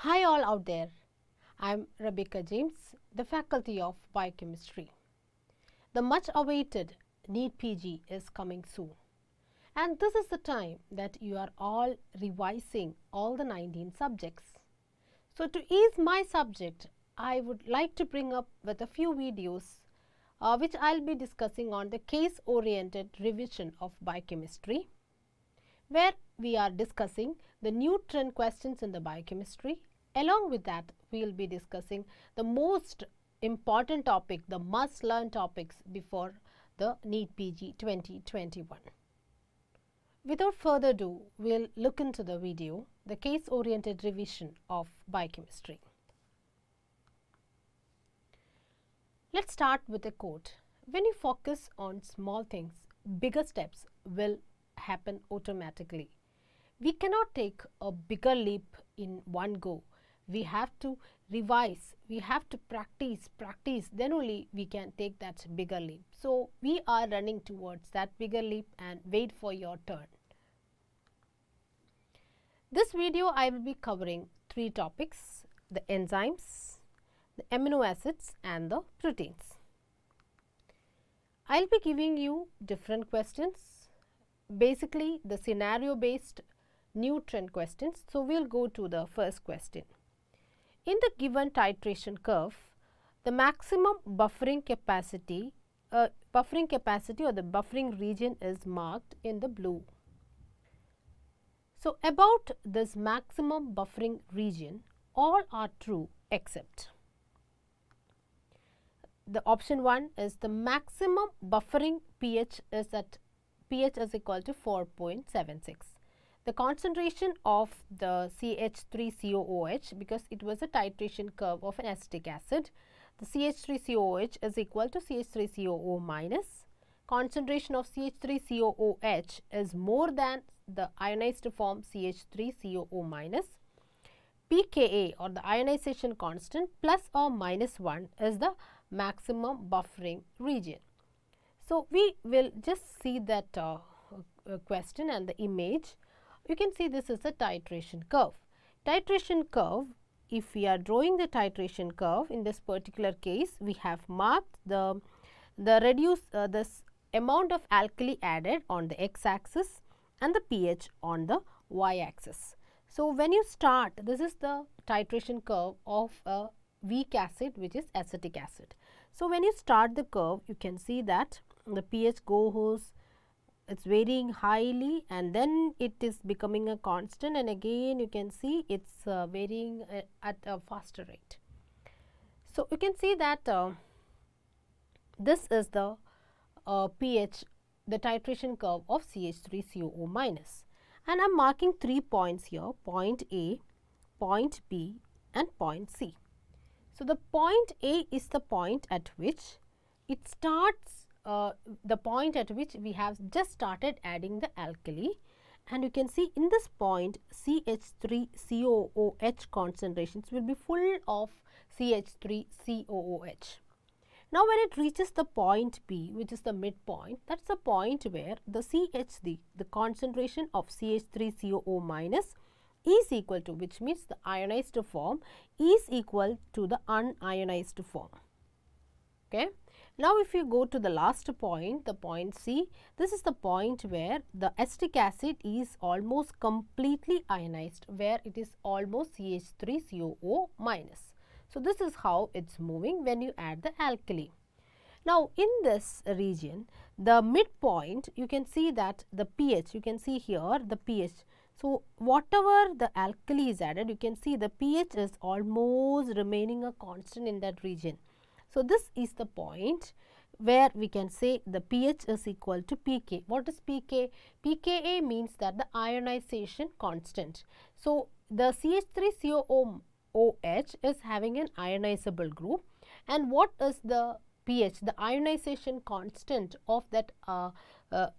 Hi all out there, I am Rebecca James, the faculty of Biochemistry. The much awaited NEET PG is coming soon, and this is the time that you are all revising all the 19 subjects. So to ease my subject, I would like to bring up with a few videos which I will be discussing on the case oriented revision of biochemistry, where we are discussing the new trend questions in the biochemistry. Along with that, we will be discussing the most important topic, the must learn topics before the NEET PG 2021. Without further ado, we will look into the video, the case oriented revision of biochemistry. Let's start with a quote. When you focus on small things, bigger steps will happen automatically. We cannot take a bigger leap in one go. We have to revise, we have to practice, then only we can take that bigger leap. So, we are running towards that bigger leap and wait for your turn. This video I will be covering three topics: the enzymes, the amino acids and the proteins. I will be giving you different questions, basically the scenario based new trend questions. So, we will go to the first question. In the given titration curve, the maximum buffering capacity or the buffering region is marked in the blue. So, about this maximum buffering region, all are true except the option 1 is the maximum buffering pH is at pH is equal to 4.76. The concentration of the CH3COOH, because it was a titration curve of an acetic acid, the CH3COOH is equal to CH3COO minus. Concentration of CH3COOH is more than the ionized form CH3COO minus. pKa or the ionization constant plus or minus 1 is the maximum buffering region. So, we will just see that question and the image. You can see this is a titration curve. Titration curve, if we are drawing the titration curve in this particular case, we have marked the this amount of alkali added on the x axis and the pH on the y axis. So, when you start, this is the titration curve of a weak acid, which is acetic acid. So, when you start the curve, you can see that the pH goes, it is varying highly and then it is becoming a constant, and again you can see it is varying at a faster rate. So, you can see that this is the pH, the titration curve of CH3COO minus, and I am marking 3 points here, point A, point B and point C. So, the point A is the point at which it starts, the point at which we have just started adding the alkali, and you can see in this point CH3COOH concentrations will be full of CH3COOH. Now, when it reaches the point B, which is the midpoint, that is the point where the the concentration of CH3COO minus is equal to, which means the ionized form is equal to the unionized form. Okay. Now, if you go to the last point, the point C, this is the point where the acetic acid is almost completely ionized, where it is almost CH3COO minus. So, this is how it is moving when you add the alkali. Now, in this region, the midpoint, you can see that the pH, you can see here the pH. So, whatever the alkali is added, you can see the pH is almost remaining a constant in that region. So, this is the point where we can say the pH is equal to pK. What is pK? pKa means that the ionization constant. So, the CH3COOH is having an ionizable group, and what is the pH? The ionization constant of that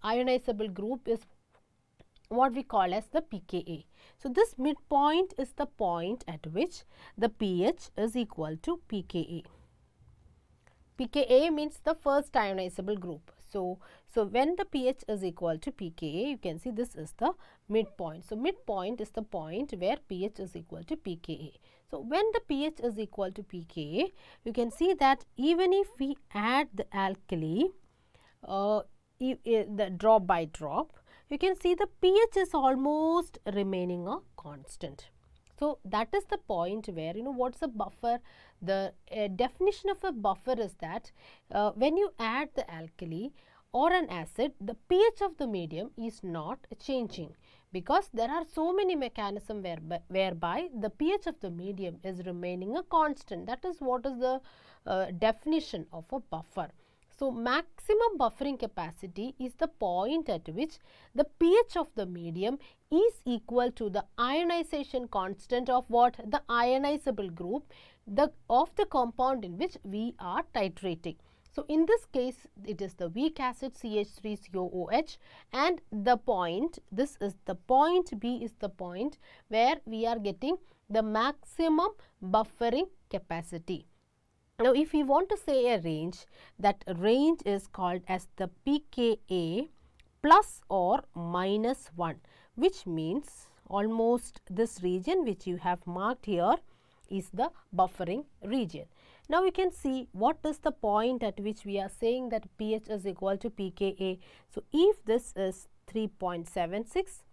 ionizable group is what we call as the pKa. So, this midpoint is the point at which the pH is equal to pKa. pKa means the first ionizable group. So when the pH is equal to pKa, you can see this is the midpoint. So midpoint is the point where pH is equal to pKa. So when the pH is equal to pKa, you can see that even if we add the alkali, the drop by drop, you can see the pH is almost remaining a constant. So that is the point where, what's a buffer? The definition of a buffer is that when you add the alkali or an acid, the pH of the medium is not changing, because there are so many mechanisms whereby the pH of the medium is remaining a constant. That is what is the definition of a buffer. So maximum buffering capacity is the point at which the pH of the medium is equal to the ionization constant of what? The ionizable group of the compound in which we are titrating. So in this case, it is the weak acid CH3COOH, and the point, this is the point, B is the point where we are getting the maximum buffering capacity. Now, if we want to say a range, that range is called as the pKa plus or minus 1, which means almost this region which you have marked here is the buffering region. Now, we can see what is the point at which we are saying that pH is equal to pKa. So, if this is 3.76,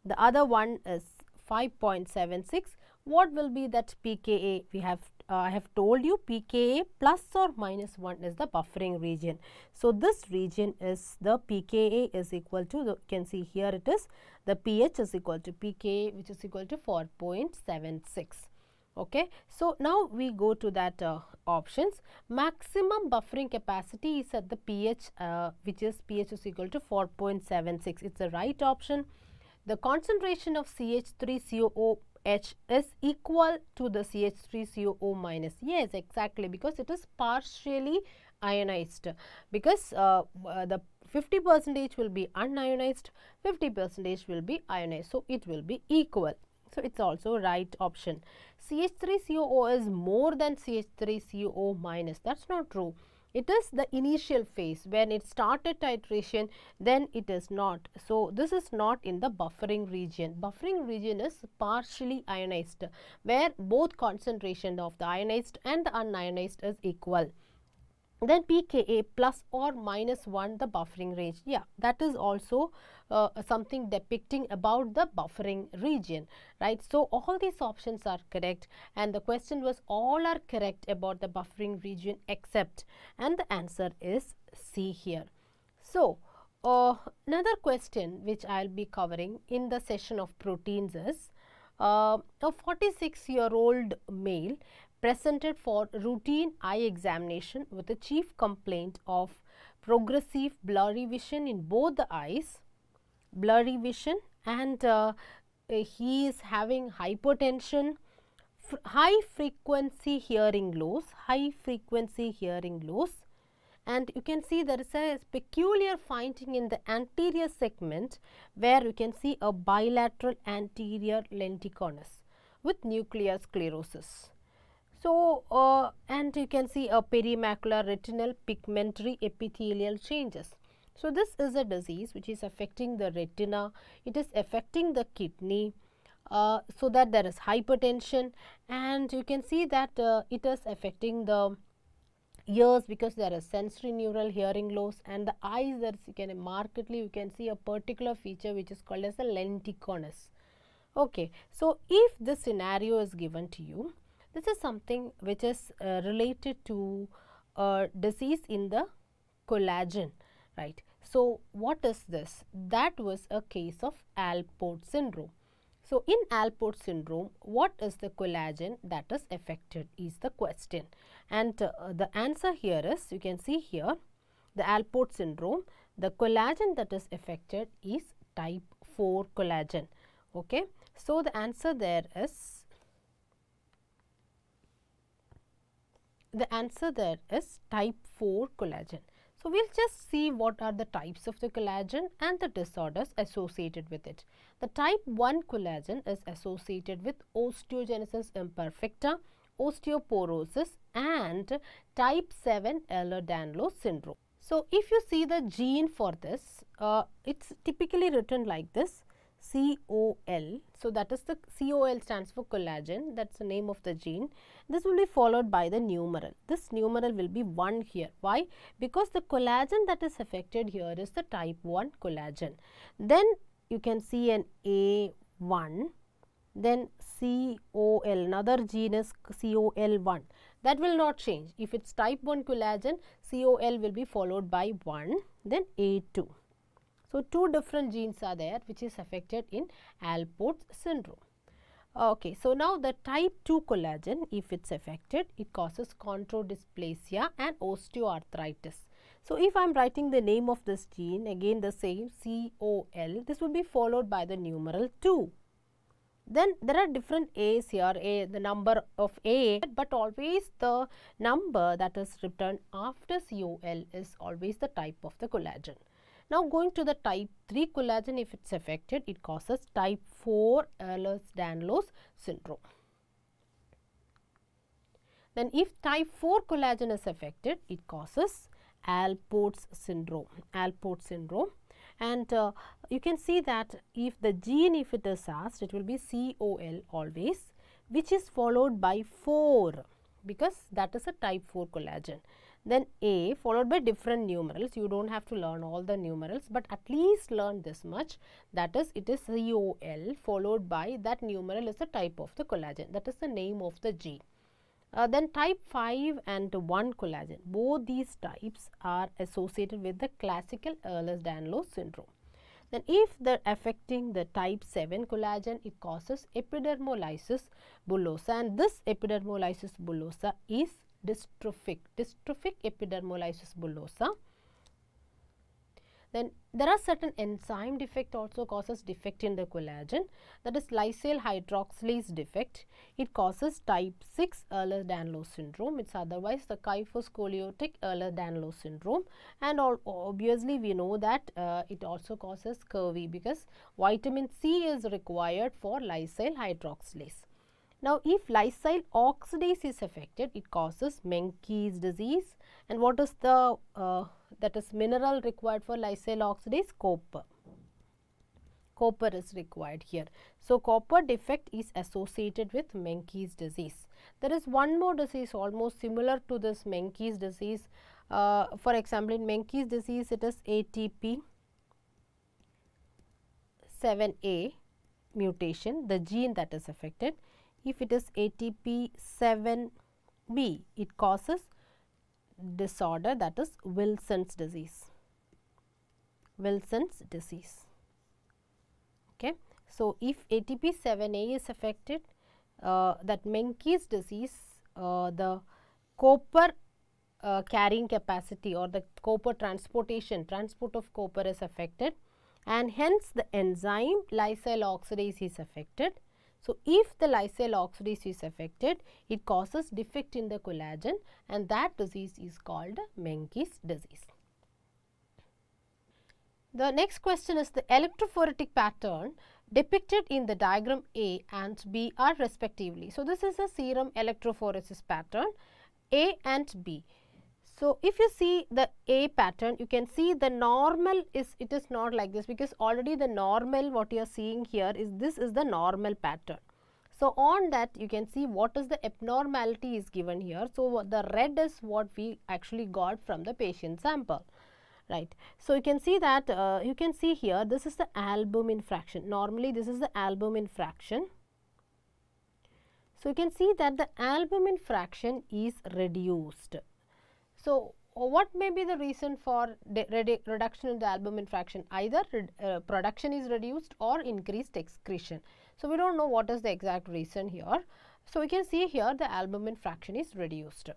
the other one is 5.76, what will be that pKa? We have I have told you pKa plus or minus 1 is the buffering region. So this region is the pKa is equal to, you can see here it is, the pH is equal to pKa, which is equal to 4.76. Okay. So now we go to that options. Maximum buffering capacity is at the pH which is pH is equal to 4.76. It's the right option. The concentration of CH3COOH is equal to the CH3COO minus. Yes, exactly, because it is partially ionized, because the 50% will be unionized, 50% will be ionized. So it will be equal. So it's also right option. CH3COO is more than CH3COO minus. That's not true. It is the initial phase when it started titration, then it is not. So this is not in the buffering region. Buffering region is partially ionized, where both concentration of the ionized and the unionized is equal. Then pKa plus or minus 1, the buffering range. Yeah, that is also something depicting about the buffering region, right? So all these options are correct, and the question was all are correct about the buffering region except, and the answer is C here. So another question which I will be covering in the session of proteins is a 46-year-old male presented for routine eye examination with a chief complaint of progressive blurry vision in both the eyes, blurry vision, and he is having hypertension, high frequency hearing loss, and you can see there is a peculiar finding in the anterior segment where you can see a bilateral anterior lenticonus with nuclear sclerosis. So, and you can see a perimacular retinal pigmentary epithelial changes. So, this is a disease which is affecting the retina, it is affecting the kidney, so that there is hypertension, and you can see that it is affecting the ears because there is sensory neural hearing loss, and the eyes, there is, you can markedly you can see a particular feature which is called as a lenticonus. Okay. So, if this scenario is given to you, this is something which is related to disease in the collagen, right. So, what is this? That was a case of Alport syndrome. So, in Alport syndrome, what is the collagen that is affected is the question, and the answer here is, you can see here, the Alport syndrome, the collagen that is affected is type 4 collagen. Okay. So, the answer there is, type 4 collagen. So, we will just see what are the types of the collagen and the disorders associated with it. The type 1 collagen is associated with osteogenesis imperfecta, osteoporosis, and type 7 Ehlers-Danlos syndrome. So, if you see the gene for this, it's typically written like this, COL. So, that is the COL stands for collagen, that is the name of the gene. This will be followed by the numeral. This numeral will be 1 here. Why? Because the collagen that is affected here is the type 1 collagen. Then you can see an A1, then COL, another gene is COL1. That will not change. If it is type 1 collagen, COL will be followed by 1, then A2. So, 2 different genes are there which is affected in Alport syndrome. Okay, so now the type 2 collagen, if it is affected, it causes chondrodysplasia and osteoarthritis. So, if I am writing the name of this gene, again the same COL, this will be followed by the numeral 2. Then there are different A's here, the number of A, but always the number that is written after COL is always the type of the collagen. Now, going to the type 3 collagen, if it is affected, it causes type 4 Ehlers-Danlos syndrome. Then if type 4 collagen is affected, it causes Alport's syndrome, Alport syndrome. And you can see that if the gene, if it is asked, it will be COL always, which is followed by 4, because that is a type 4 collagen. Then A followed by different numerals. You do not have to learn all the numerals, but at least learn this much, that is, it is COL followed by that numeral is the type of the collagen, that is the name of the gene. Then type 5 and 1 collagen, both these types are associated with the classical Ehlers-Danlos syndrome. Then if the affecting the type 7 collagen, it causes epidermolysis bullosa, and this epidermolysis bullosa is dystrophic epidermolysis bullosa. Then there are certain enzyme defect also causes defect in the collagen, that is lysyl hydroxylase defect. It causes type 6 Ehlers-Danlos syndrome. It is otherwise the kyphoscoliotic Ehlers-Danlos syndrome, and obviously we know that it also causes scurvy, because vitamin C is required for lysyl hydroxylase. Now, if lysyl oxidase is affected, it causes Menkes disease, and what is the that is mineral required for lysyl oxidase? Copper. Copper is required here. So, copper defect is associated with Menkes disease. There is one more disease almost similar to this Menkes disease. For example, in Menkes disease, it is ATP7A mutation, the gene that is affected. If it is ATP7B, it causes disorder, that is Wilson's disease. Wilson's disease. Okay. So, if ATP7A is affected, that Menkes disease, the copper carrying capacity or the copper transport of copper is affected, and hence the enzyme lysyl oxidase is affected. So, if the lysyl oxidase is affected, it causes defect in the collagen, and that disease is called Menkes disease. The next question is the electrophoretic pattern depicted in the diagram A and B are respectively. So, this is a serum electrophoresis pattern A and B. So, if you see the A pattern, you can see the normal is, it is not like this, because already the normal what you are seeing here is, this is the normal pattern. So, on that you can see what is the abnormality is given here. So, the red is what we actually got from the patient sample, right. So, you can see that you can see here, this is the albumin fraction. Normally, this is the albumin fraction. So, you can see that the albumin fraction is reduced. So, what may be the reason for reduction in the albumin fraction? Either production is reduced or increased excretion. So, we do not know what is the exact reason here. So, we can see here the albumin fraction is reduced,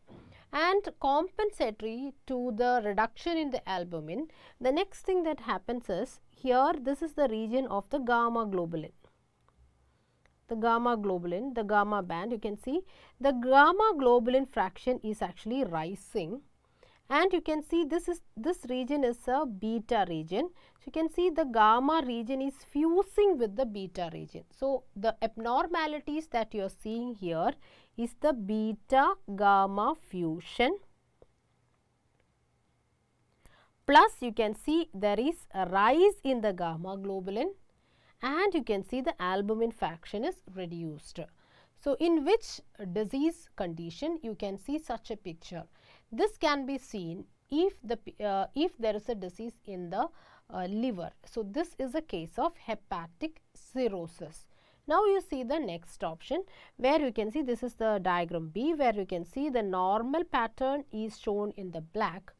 and compensatory to the reduction in the albumin, the next thing that happens is, here this is the region of the gamma globulin. The gamma globulin, the gamma band, you can see the gamma globulin fraction is actually rising, and you can see this region is a beta region. So, you can see the gamma region is fusing with the beta region. So, the abnormalities that you are seeing here is the beta gamma fusion. plus you can see there is a rise in the gamma globulin, and you can see the albumin fraction is reduced. So, in which disease condition you can see such a picture? This can be seen if there is a disease in the liver. So, this is a case of hepatic cirrhosis. Now, you see the next option where you can see, this is the diagram B, where you can see the normal pattern is shown in the black,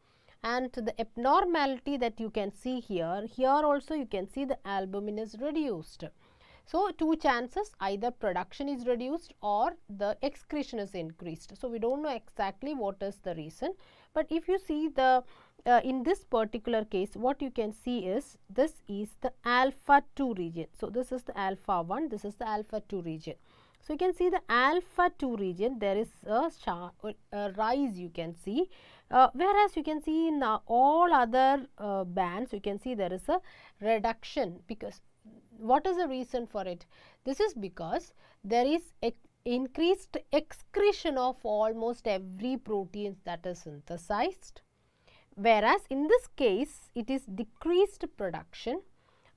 and the abnormality that you can see here also you can see the albumin is reduced. So, two chances, either production is reduced or the excretion is increased. So, we do not know exactly what is the reason, but if you see the in this particular case, what you can see is this is the alpha 2 region. So, this is the alpha 1, this is the alpha 2 region. So, you can see the alpha 2 region, there is a rise you can see, whereas you can see in all other bands you can see there is a reduction. Because what is the reason for it? This is because there is increased excretion of almost every protein that is synthesized, whereas in this case it is decreased production,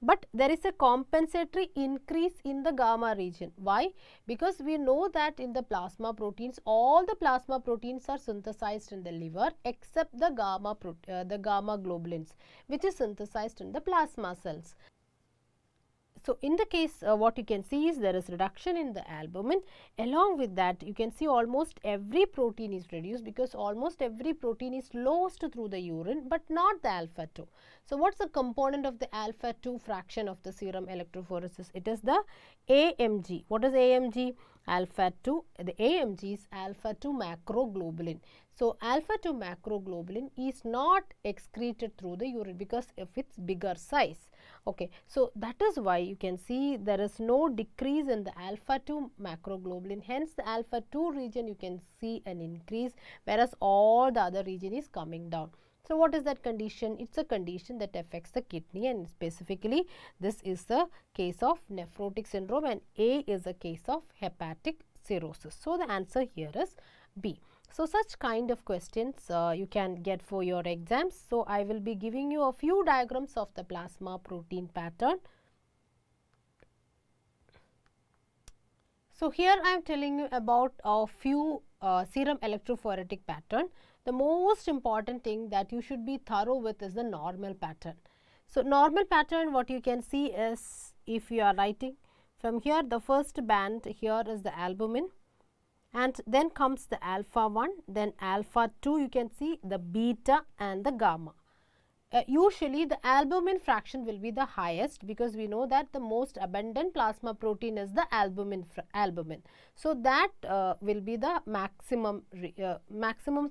but there is a compensatory increase in the gamma region. Why? Because we know that in the plasma proteins, all the plasma proteins are synthesized in the liver except the gamma globulins, which is synthesized in the plasma cells. So, in the case what you can see is there is reduction in the albumin. Along with that, you can see almost every protein is reduced, because almost every protein is lost through the urine, but not the alpha 2. So, what is the component of the alpha 2 fraction of the serum electrophoresis? It is the AMG. What is AMG? Alpha 2, the AMG is alpha 2 macroglobulin. So, alpha 2 macroglobulin is not excreted through the urine because of its bigger size. Okay. So, that is why you can see there is no decrease in the alpha 2 macroglobulin, hence the alpha 2 region you can see an increase, whereas all the other region is coming down. So, what is that condition? It is a condition that affects the kidney, and specifically this is the case of nephrotic syndrome, and A is a case of hepatic cirrhosis. So, the answer here is B. So, such kind of questions you can get for your exams. So, I will be giving you a few diagrams of the plasma protein pattern. So, here I am telling you about a few serum electrophoretic pattern. The most important thing that you should be thorough with is the normal pattern. So, normal pattern, what you can see is, if you are writing from here, the first band here is the albumin, and then comes the alpha 1, then alpha 2, you can see the beta and the gamma. Usually the albumin fraction will be the highest, because we know that the most abundant plasma protein is the albumin. So, that will be the maximum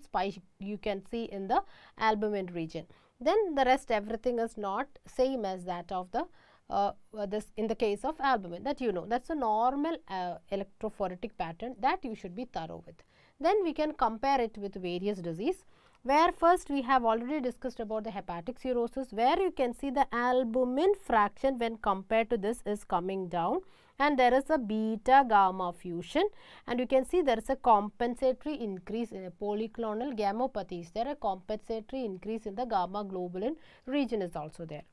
spike you can see in the albumin region. Then the rest everything is not same as that of the this in the case of albumin, that you know, that is a normal electrophoretic pattern that you should be thorough with. Then we can compare it with various disease, where first we have already discussed about the hepatic cirrhosis, where you can see the albumin fraction when compared to this is coming down, and there is a beta gamma fusion, and you can see there is a compensatory increase in a polyclonal gammopathy. There a compensatory increase in the gamma globulin region is also there.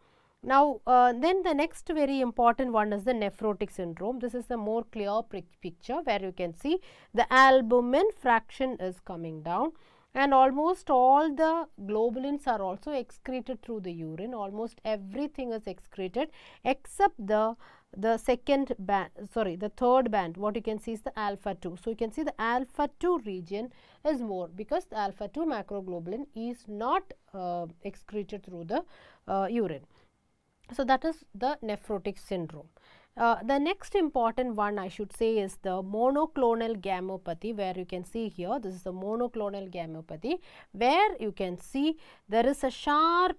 Now, then the next very important one is the nephrotic syndrome. This is a more clear picture, where you can see the albumin fraction is coming down, and almost all the globulins are also excreted through the urine. Almost everything is excreted except the second band, sorry, the third band. What you can see is the alpha 2. So, you can see the alpha 2 region is more, because the alpha 2 macroglobulin is not excreted through the urine. So, that is the nephrotic syndrome. The next important one I should say is the monoclonal gammopathy, where you can see here, this is the monoclonal gammopathy, where you can see there is a sharp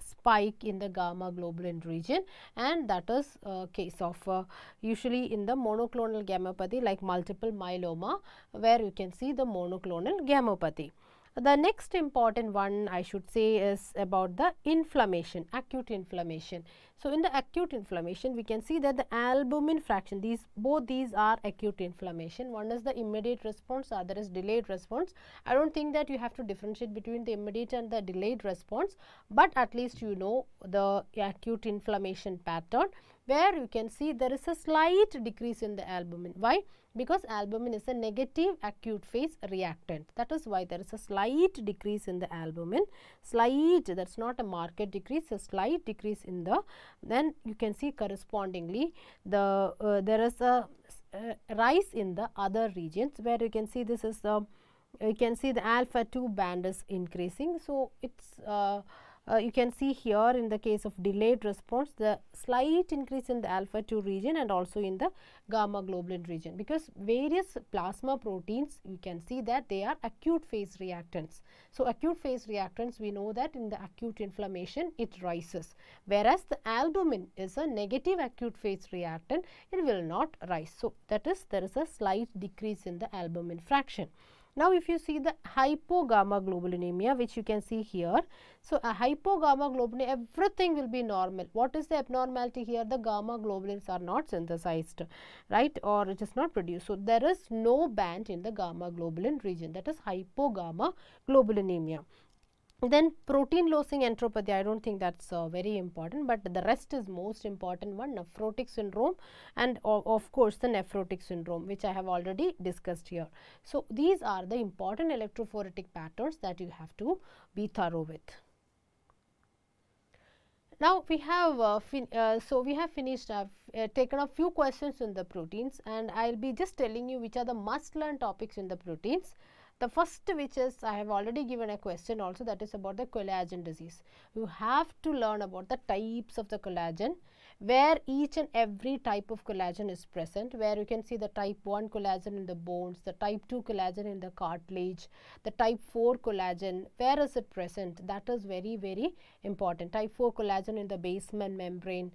spike in the gamma globulin region, and that is a case of usually in the monoclonal gammopathy like multiple myeloma, where you can see the monoclonal gammopathy. The next important one I should say is about the inflammation, acute inflammation. So, in the acute inflammation we can see that the albumin fraction, both these are acute inflammation. One is the immediate response, other is delayed response. I do not think that you have to differentiate between the immediate and the delayed response, but at least you know the acute inflammation pattern, where you can see there is a slight decrease in the albumin. Why? Because albumin is a negative acute phase reactant. That is why there is a slight decrease in the albumin, slight, that is not a marked decrease, a slight decrease in the, then you can see correspondingly the there is a rise in the other regions, where you can see this is the, you can see the alpha 2 band is increasing. So, it is you can see here in the case of delayed response the slight increase in the alpha 2 region and also in the gamma globulin region, because various plasma proteins you can see that they are acute phase reactants. So, acute phase reactants we know that in the acute inflammation it rises, whereas the albumin is a negative acute phase reactant, it will not rise. So, that is there is a slight decrease in the albumin fraction. Now, if you see the hypogammaglobulinemia, which you can see here. So, a hypogammaglobulinemia, everything will be normal. What is the abnormality here? The gamma globulins are not synthesized, right, or it is not produced. So, there is no band in the gamma globulin region, that is hypogammaglobulinemia. Then protein losing enteropathy, I do not think that is very important, but the rest is most important one, nephrotic syndrome and of course the nephrotic syndrome, which I have already discussed here. So, these are the important electrophoretic patterns that you have to be thorough with. Now, we have finished, taken a few questions in the proteins, and I will be just telling you which are the must learn topics in the proteins. The first, which is, I have already given a question also, that is about the collagen disease. You have to learn about the types of the collagen, where each and every type of collagen is present, where you can see the type 1 collagen in the bones, the type 2 collagen in the cartilage, the type 4 collagen, where is it present, that is very, very important. Type 4 collagen in the basement membrane.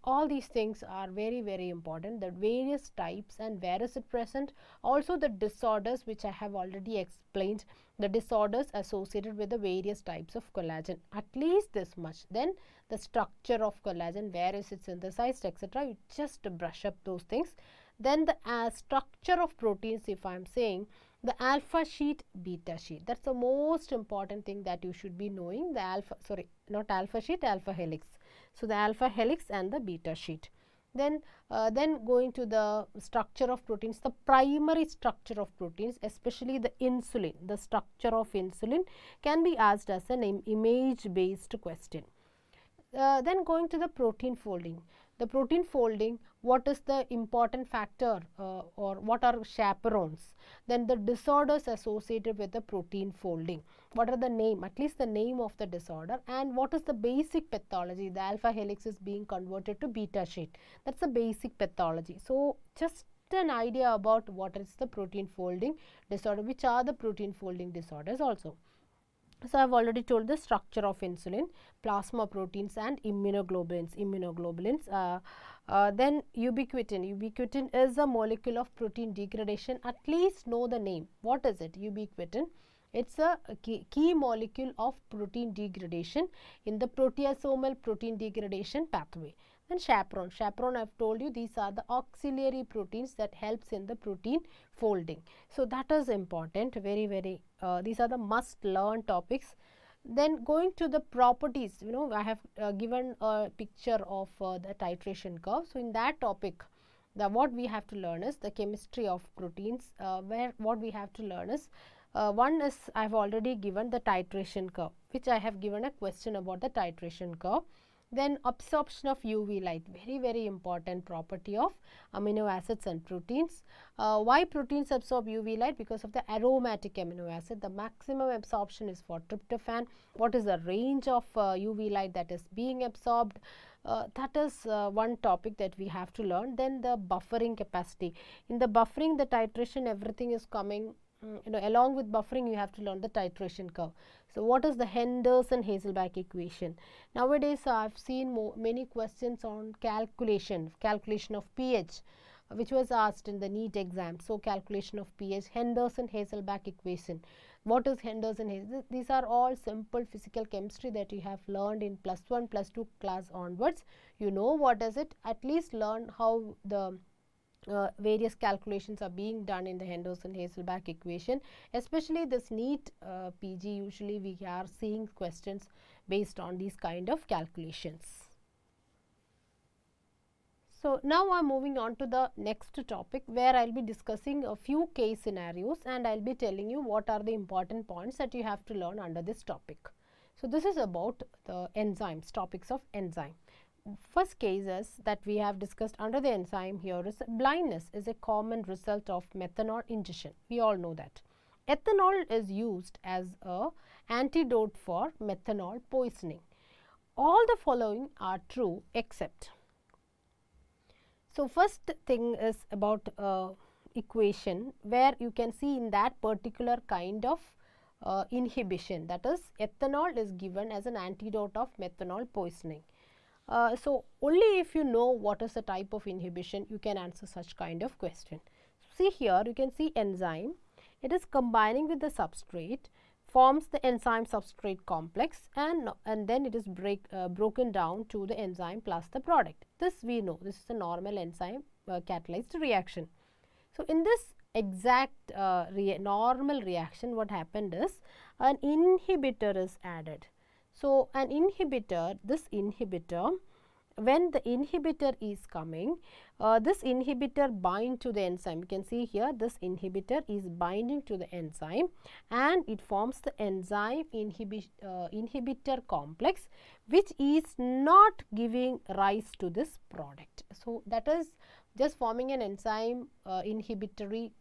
All these things are very, very important, the various types and where is it present. Also the disorders, which I have already explained, the disorders associated with the various types of collagen, at least this much. Then the structure of collagen, where is it synthesized, etc. You just brush up those things. Then the structure of proteins, if I am saying the alpha sheet, beta sheet, that is the most important thing that you should be knowing, the alpha, sorry, not alpha sheet, alpha helix. So, the alpha helix and the beta sheet. Then going to the structure of proteins, the primary structure of proteins, especially the insulin, the structure of insulin can be asked as an image based question. Then going to the protein folding. The protein folding, what is the important factor or what are chaperones? Then the disorders associated with the protein folding. What are the name, at least the name of the disorder, and what is the basic pathology? The alpha helix is being converted to beta sheet. That is the basic pathology. So, just an idea about what is the protein folding disorder, which are the protein folding disorders also. So, I have already told the structure of insulin, plasma proteins and immunoglobulins. Then ubiquitin. Ubiquitin is a molecule of protein degradation. At least know the name. What is it? Ubiquitin. It is a key molecule of protein degradation in the proteasomal protein degradation pathway. Then chaperone. Chaperone, I have told you, these are the auxiliary proteins that helps in the protein folding. So, that is important, very, very, these are the must learn topics. Then going to the properties, you know, I have given a picture of the titration curve. So, in that topic, what we have to learn is the chemistry of proteins, where what we have to learn is, one is I have already given the titration curve, which I have given a question about the titration curve. Then absorption of UV light, very, very important property of amino acids and proteins. Why proteins absorb UV light? Because of the aromatic amino acid. The maximum absorption is for tryptophan. What is the range of UV light that is being absorbed? That is one topic that we have to learn. Then the buffering capacity. In the buffering, the titration, everything is coming, you know, along with buffering you have to learn the titration curve. So, what is the Henderson-Hazelback equation? Nowadays, I have seen many questions on calculation of pH. which was asked in the NEET exam. So, calculation of pH, Henderson-Hasselbalch equation. What is Henderson-Hasselbalch? These are all simple physical chemistry that you have learned in +1, +2 class onwards. You know what is it, at least learn how the various calculations are being done in the Henderson-Hasselbalch equation. Especially this NEET PG, usually we are seeing questions based on these kind of calculations. So, now I am moving on to the next topic, where I will be discussing a few case scenarios, and I will be telling you what are the important points that you have to learn under this topic. So, this is about the enzymes, topics of enzyme. First cases that we have discussed under the enzyme here is blindness is a common result of methanol ingestion. We all know that. Ethanol is used as a antidote for methanol poisoning. All the following are true except. So, first thing is about equation, where you can see in that particular kind of inhibition, that is ethanol is given as an antidote of methanol poisoning. So, only if you know what is the type of inhibition, you can answer such kind of question. See here, you can see enzyme, it is combining with the substrate, forms the enzyme substrate complex, and then it is broken down to the enzyme plus the product. This we know, this is a normal enzyme catalyzed reaction. So, in this exact normal reaction, what happened is an inhibitor is added. So, an inhibitor, this inhibitor, when the inhibitor is coming, this inhibitor bind to the enzyme. You can see here this inhibitor is binding to the enzyme, and it forms the enzyme inhibitor complex, which is not giving rise to this product. So, that is just forming an enzyme inhibitory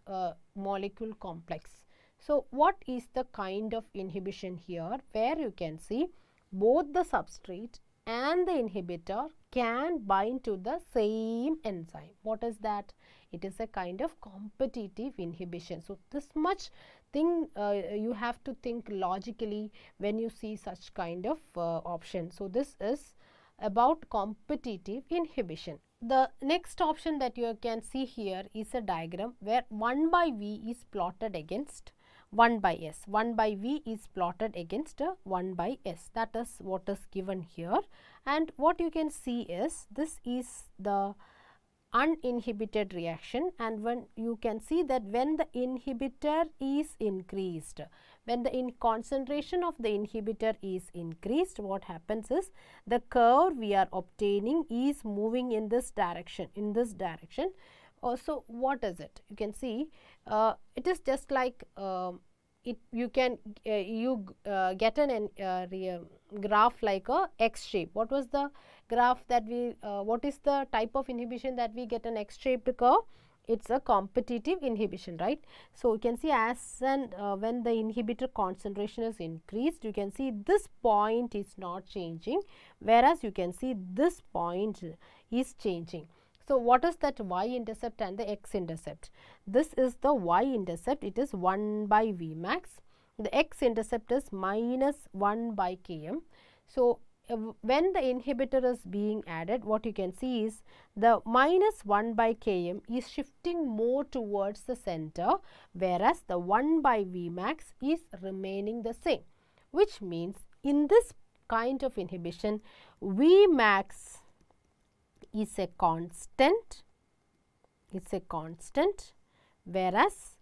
molecule complex. So, what is the kind of inhibition here, where you can see both the substrate and the inhibitor can bind to the same enzyme. What is that? It is a kind of competitive inhibition. So, this much thing you have to think logically when you see such kind of option. So, this is about competitive inhibition. The next option that you can see here is a diagram where 1 by V is plotted against 1 by S. 1 by V is plotted against 1 by S. That is what is given here. And what you can see is this is the uninhibited reaction, and when you can see that when the inhibitor is increased, when the concentration of the inhibitor is increased, what happens is the curve we are obtaining is moving in this direction, So, what is it? You can see it is just like you can get an graph like a X shape. What was the graph that we what is the type of inhibition that we get an X shaped curve? It is a competitive inhibition, right. So, you can see as and when the inhibitor concentration is increased, you can see this point is not changing, whereas you can see this point is changing. So, what is that y intercept and the x intercept? This is the y intercept, it is 1 by V max. The x intercept is minus 1 by Km. So, when the inhibitor is being added, what you can see is the minus 1 by Km is shifting more towards the center, whereas the 1 by V max is remaining the same, which means in this kind of inhibition, V max is a constant, whereas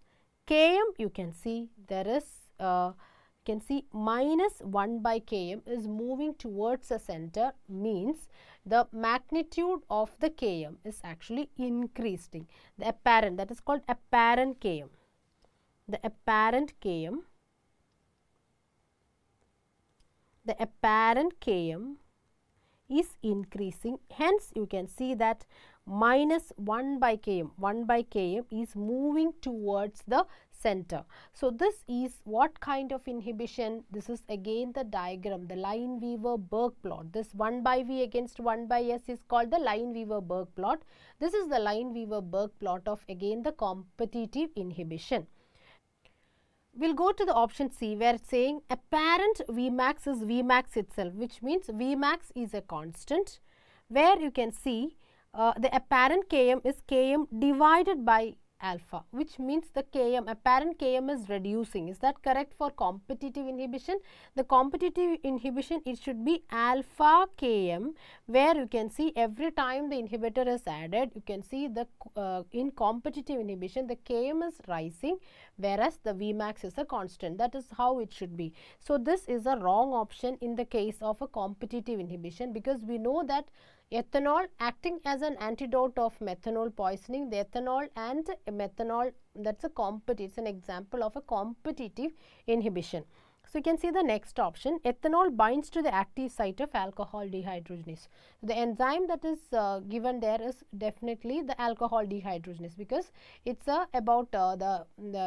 Km you can see there is minus 1 by Km is moving towards the center, means the magnitude of the Km is actually increasing. The apparent, that is called apparent Km. The apparent Km is increasing, hence you can see that minus 1 by Km is moving towards the center. So, this is what kind of inhibition? This is again the diagram, the Lineweaver-Burke plot. This 1 by V against 1 by S is called the Lineweaver-Burke plot. This is the Lineweaver-Burke plot of again the competitive inhibition. We will go to the option C, where it is saying apparent Vmax is Vmax itself, which means Vmax is a constant, where you can see the apparent Km is Km divided by alpha, which means the Km, apparent Km is reducing. Is that correct for competitive inhibition? The competitive inhibition, it should be alpha Km, where you can see every time the inhibitor is added, you can see the in competitive inhibition the Km is rising, whereas the Vmax is a constant. That is how it should be. So, this is a wrong option in the case of a competitive inhibition, because we know that ethanol acting as an antidote of methanol poisoning, the ethanol and methanol, that's it's an example of a competitive inhibition. So, you can see the next option, ethanol binds to the active site of alcohol dehydrogenase. The enzyme that is given there is definitely the alcohol dehydrogenase, because it is about the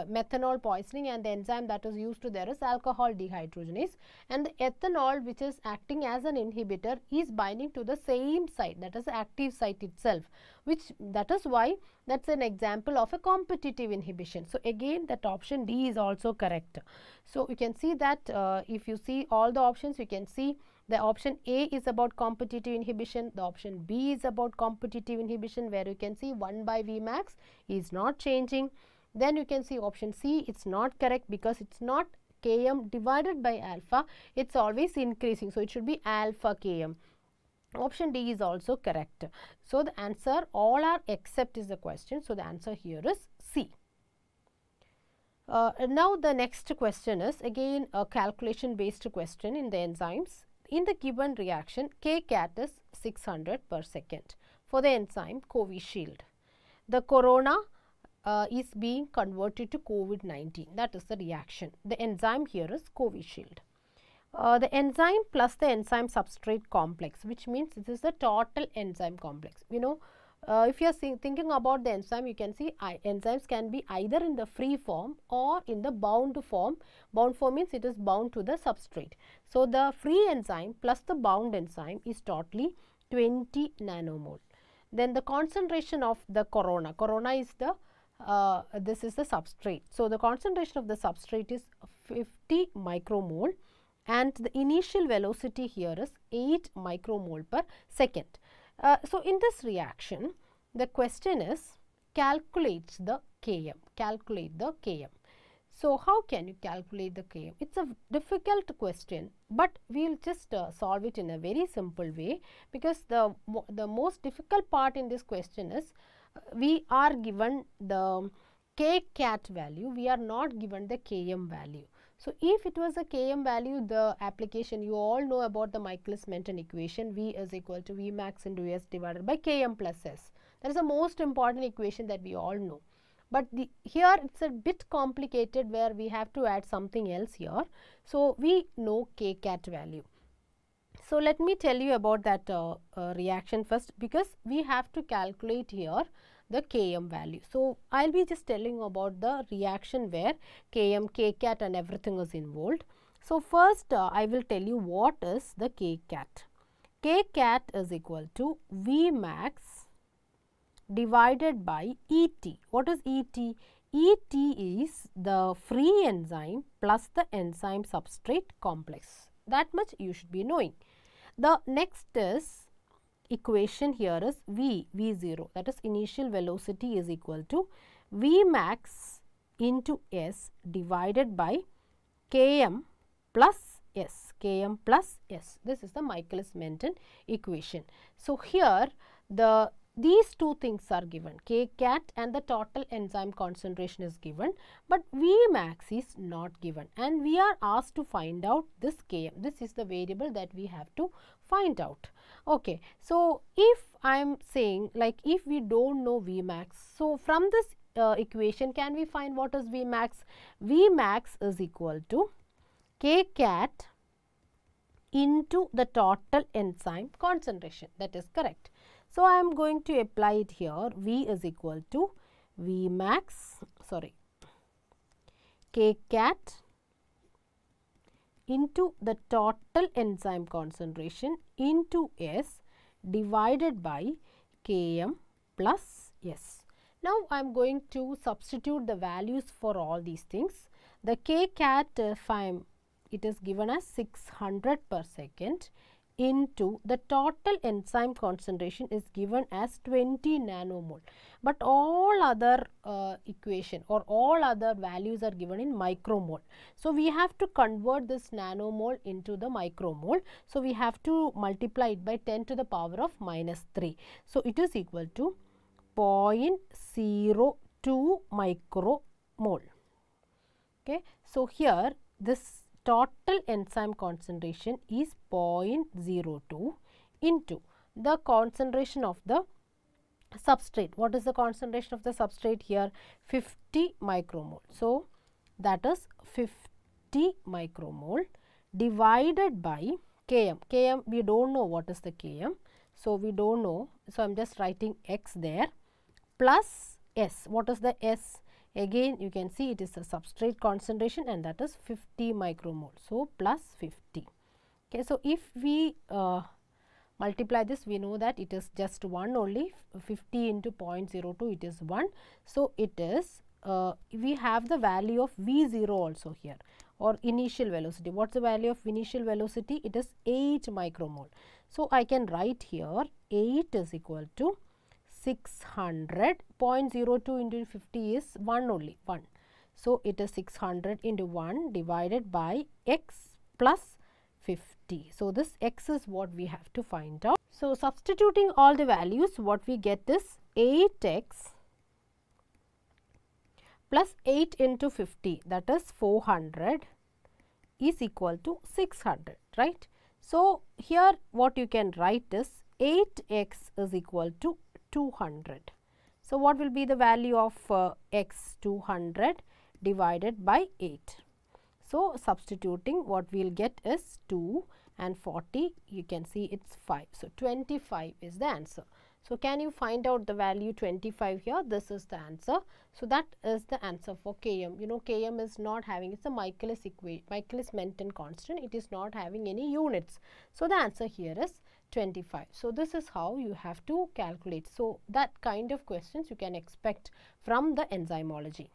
methanol poisoning, and the enzyme that is used to there is alcohol dehydrogenase, and the ethanol which is acting as an inhibitor is binding to the same site, that is the active site itself, which that is why that is an example of a competitive inhibition. So, again that option D is also correct. So, you can see that if you see all the options, you can see the option A is about competitive inhibition, the option B is about competitive inhibition, where you can see 1 by Vmax is not changing. Then you can see option C, it is not correct, because it is not Km divided by alpha, it is always increasing. So, it should be alpha Km. Option D is also correct. So, the answer all are except is the question. So, the answer here is C. Now, the next question is again a calculation based question in the enzymes. In the given reaction, Kcat is 600 per second for the enzyme Covishield. The corona is being converted to COVID-19, that is the reaction. The enzyme here is Covishield. The enzyme plus the enzyme substrate complex, which means this is the total enzyme complex. You know, if you are thinking about the enzyme, you can see enzymes can be either in the free form or in the bound form. Bound form means it is bound to the substrate. So, the free enzyme plus the bound enzyme is totally 20 nanomole. Then the concentration of the corona is the this is the substrate. So, the concentration of the substrate is 50 micromole, and the initial velocity here is 8 micromole per second. So, in this reaction, the question is calculate the Km, calculate the Km. So, how can you calculate the Km? It is a difficult question, but we will just solve it in a very simple way, because the most difficult part in this question is we are given the Kcat value, we are not given the Km value. So, if it was a Km value, the application, you all know about the Michaelis-Menten equation, V is equal to Vmax into S divided by Km plus S. That is the most important equation that we all know. But here it is a bit complicated, where we have to add something else here. So, we know Kcat value. So, let me tell you about that reaction first, because we have to calculate here the Km value. So, I will be just telling about the reaction where Km, Kcat and everything is involved. So, first I will tell you what is the Kcat. Kcat is equal to Vmax divided by ET. What is ET? ET is the free enzyme plus the enzyme substrate complex. That much you should be knowing. The next is equation here is V0, that is initial velocity is equal to Vmax into S divided by Km plus S, Km plus S. This is the Michaelis-Menten equation. So, here these two things are given, Kcat and the total enzyme concentration is given, but Vmax is not given, and we are asked to find out this Km. This is the variable that we have to find out. Okay. So, if I am saying like if we do not know Vmax, so from this equation can we find what is Vmax? Vmax is equal to Kcat into the total enzyme concentration, that is correct. So, I am going to apply it here, V is equal to Kcat into the total enzyme concentration into S divided by Km plus S. Now, I am going to substitute the values for all these things. The Kcat, if it is given as 600 per second, into the total enzyme concentration is given as 20 nanomole, but all other equation or all other values are given in micromole. So, we have to convert this nanomole into the micromole. So, we have to multiply it by 10 to the power of minus 3. So, it is equal to 0.02 micromole. Okay. So, here this total enzyme concentration is 0.02 into the concentration of the substrate. What is the concentration of the substrate here? 50 micromole. So, that is 50 micromole divided by Km. Km we do not know what is the Km. So, we do not know. So, I am just writing X there plus S. What is the S? Again you can see it is a substrate concentration and that is 50 micromole. So, plus 50. Okay. So, if we multiply this, we know that it is just 1 only, 50 into 0.02 it is 1. So, it is we have the value of V0 also here or initial velocity. What is the value of initial velocity? It is 8 micromole. So, I can write here 8 is equal to 600. 0.02 into 50 is 1 only, 1. So, it is 600 into 1 divided by x plus 50. So, this x is what we have to find out. So, substituting all the values, what we get is 8x plus 8 into 50, that is 400 is equal to 600, right. So, here what you can write is 8x is equal to 200. So, what will be the value of x? 200 divided by 8. So, substituting what we will get is 2 and 40, you can see it is 5. So, 25 is the answer. So, can you find out the value 25 here? This is the answer. So, that is the answer for Km. You know, Km is not having, it is a Michaelis-Menten constant, it is not having any units. So, the answer here is 25. So, this is how you have to calculate. So, that kind of questions you can expect from the enzymology.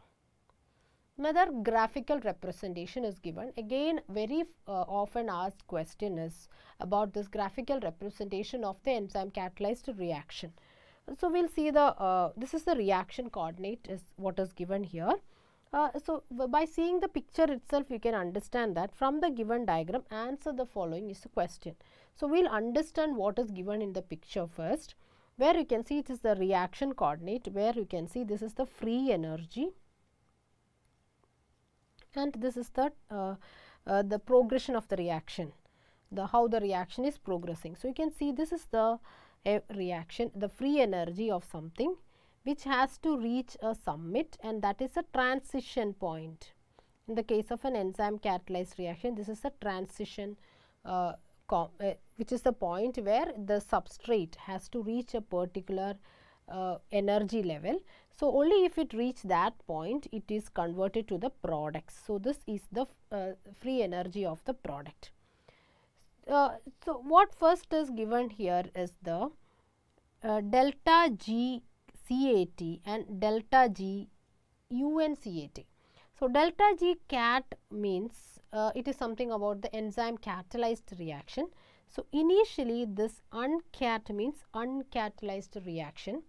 Another graphical representation is given. Again, very often asked question is about this graphical representation of the enzyme catalyzed reaction. So, we will see the this is the reaction coordinate is what is given here. So, by seeing the picture itself you can understand that from the given diagram answer the following is the question. So, we will understand what is given in the picture first, where you can see it is the reaction coordinate, where you can see this is the free energy and this is the progression of the reaction, how the reaction is progressing. So, you can see this is the reaction, the free energy of something which has to reach a summit, and that is a transition point. In the case of an enzyme catalyzed reaction, this is a transition which is the point where the substrate has to reach a particular energy level. So, only if it reaches that point it is converted to the products. So, this is the free energy of the product. So, what first is given here is the delta G CAT and delta G UNCAT. So, delta G cat means it is something about the enzyme catalyzed reaction. So, initially this uncat means uncatalyzed reaction,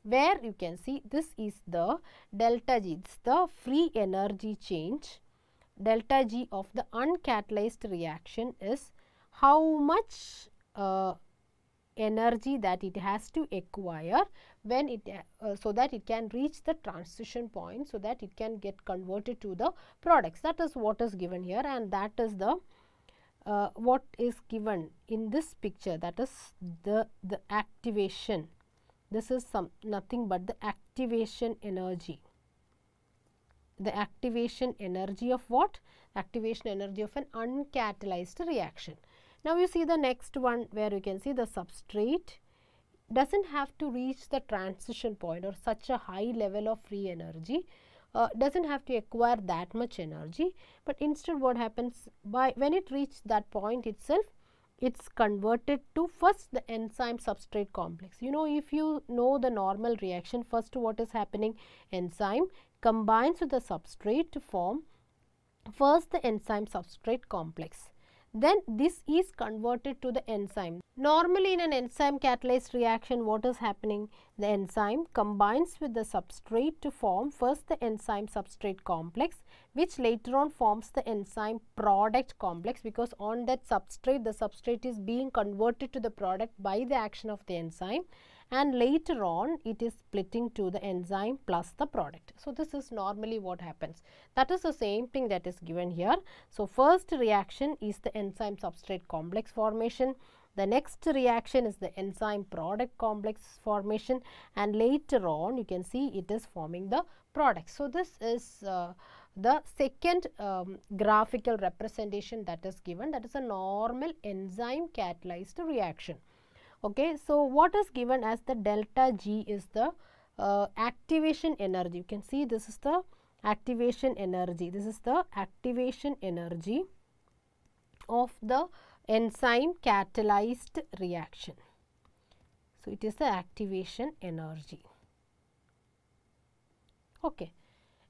where you can see this is the delta G, it is the free energy change. Delta G of the uncatalyzed reaction is how much energy that it has to acquire when it so that it can reach the transition point, so that it can get converted to the products. That is what is given here, and that is the what is given in this picture, that is the activation. This is nothing but the activation energy. The activation energy of what? Activation energy of an uncatalyzed reaction. Now, you see the next one where you can see the substrate does not have to reach the transition point or such a high level of free energy, does not have to acquire that much energy, but instead what happens, by when it reaches that point itself, it is converted to first the enzyme substrate complex. You know, if you know the normal reaction, first what is happening, enzyme combines with the substrate to form first the enzyme substrate complex. then this is converted to the enzyme. Normally in an enzyme catalyzed reaction, what is happening? The enzyme combines with the substrate to form first the enzyme substrate complex, which later on forms the enzyme product complex, because on that substrate, the substrate is being converted to the product by the action of the enzyme, and later on it is splitting to the enzyme plus the product. So, this is normally what happens. That is the same thing that is given here. So, first reaction is the enzyme substrate complex formation. The next reaction is the enzyme product complex formation, and later on you can see it is forming the product. So, this is the second graphical representation that is given, that is a normal enzyme catalyzed reaction. Okay, so what is given as the delta G is the activation energy. You can see this is the activation energy. This is the activation energy of the enzyme catalyzed reaction. So, it is the activation energy. Okay.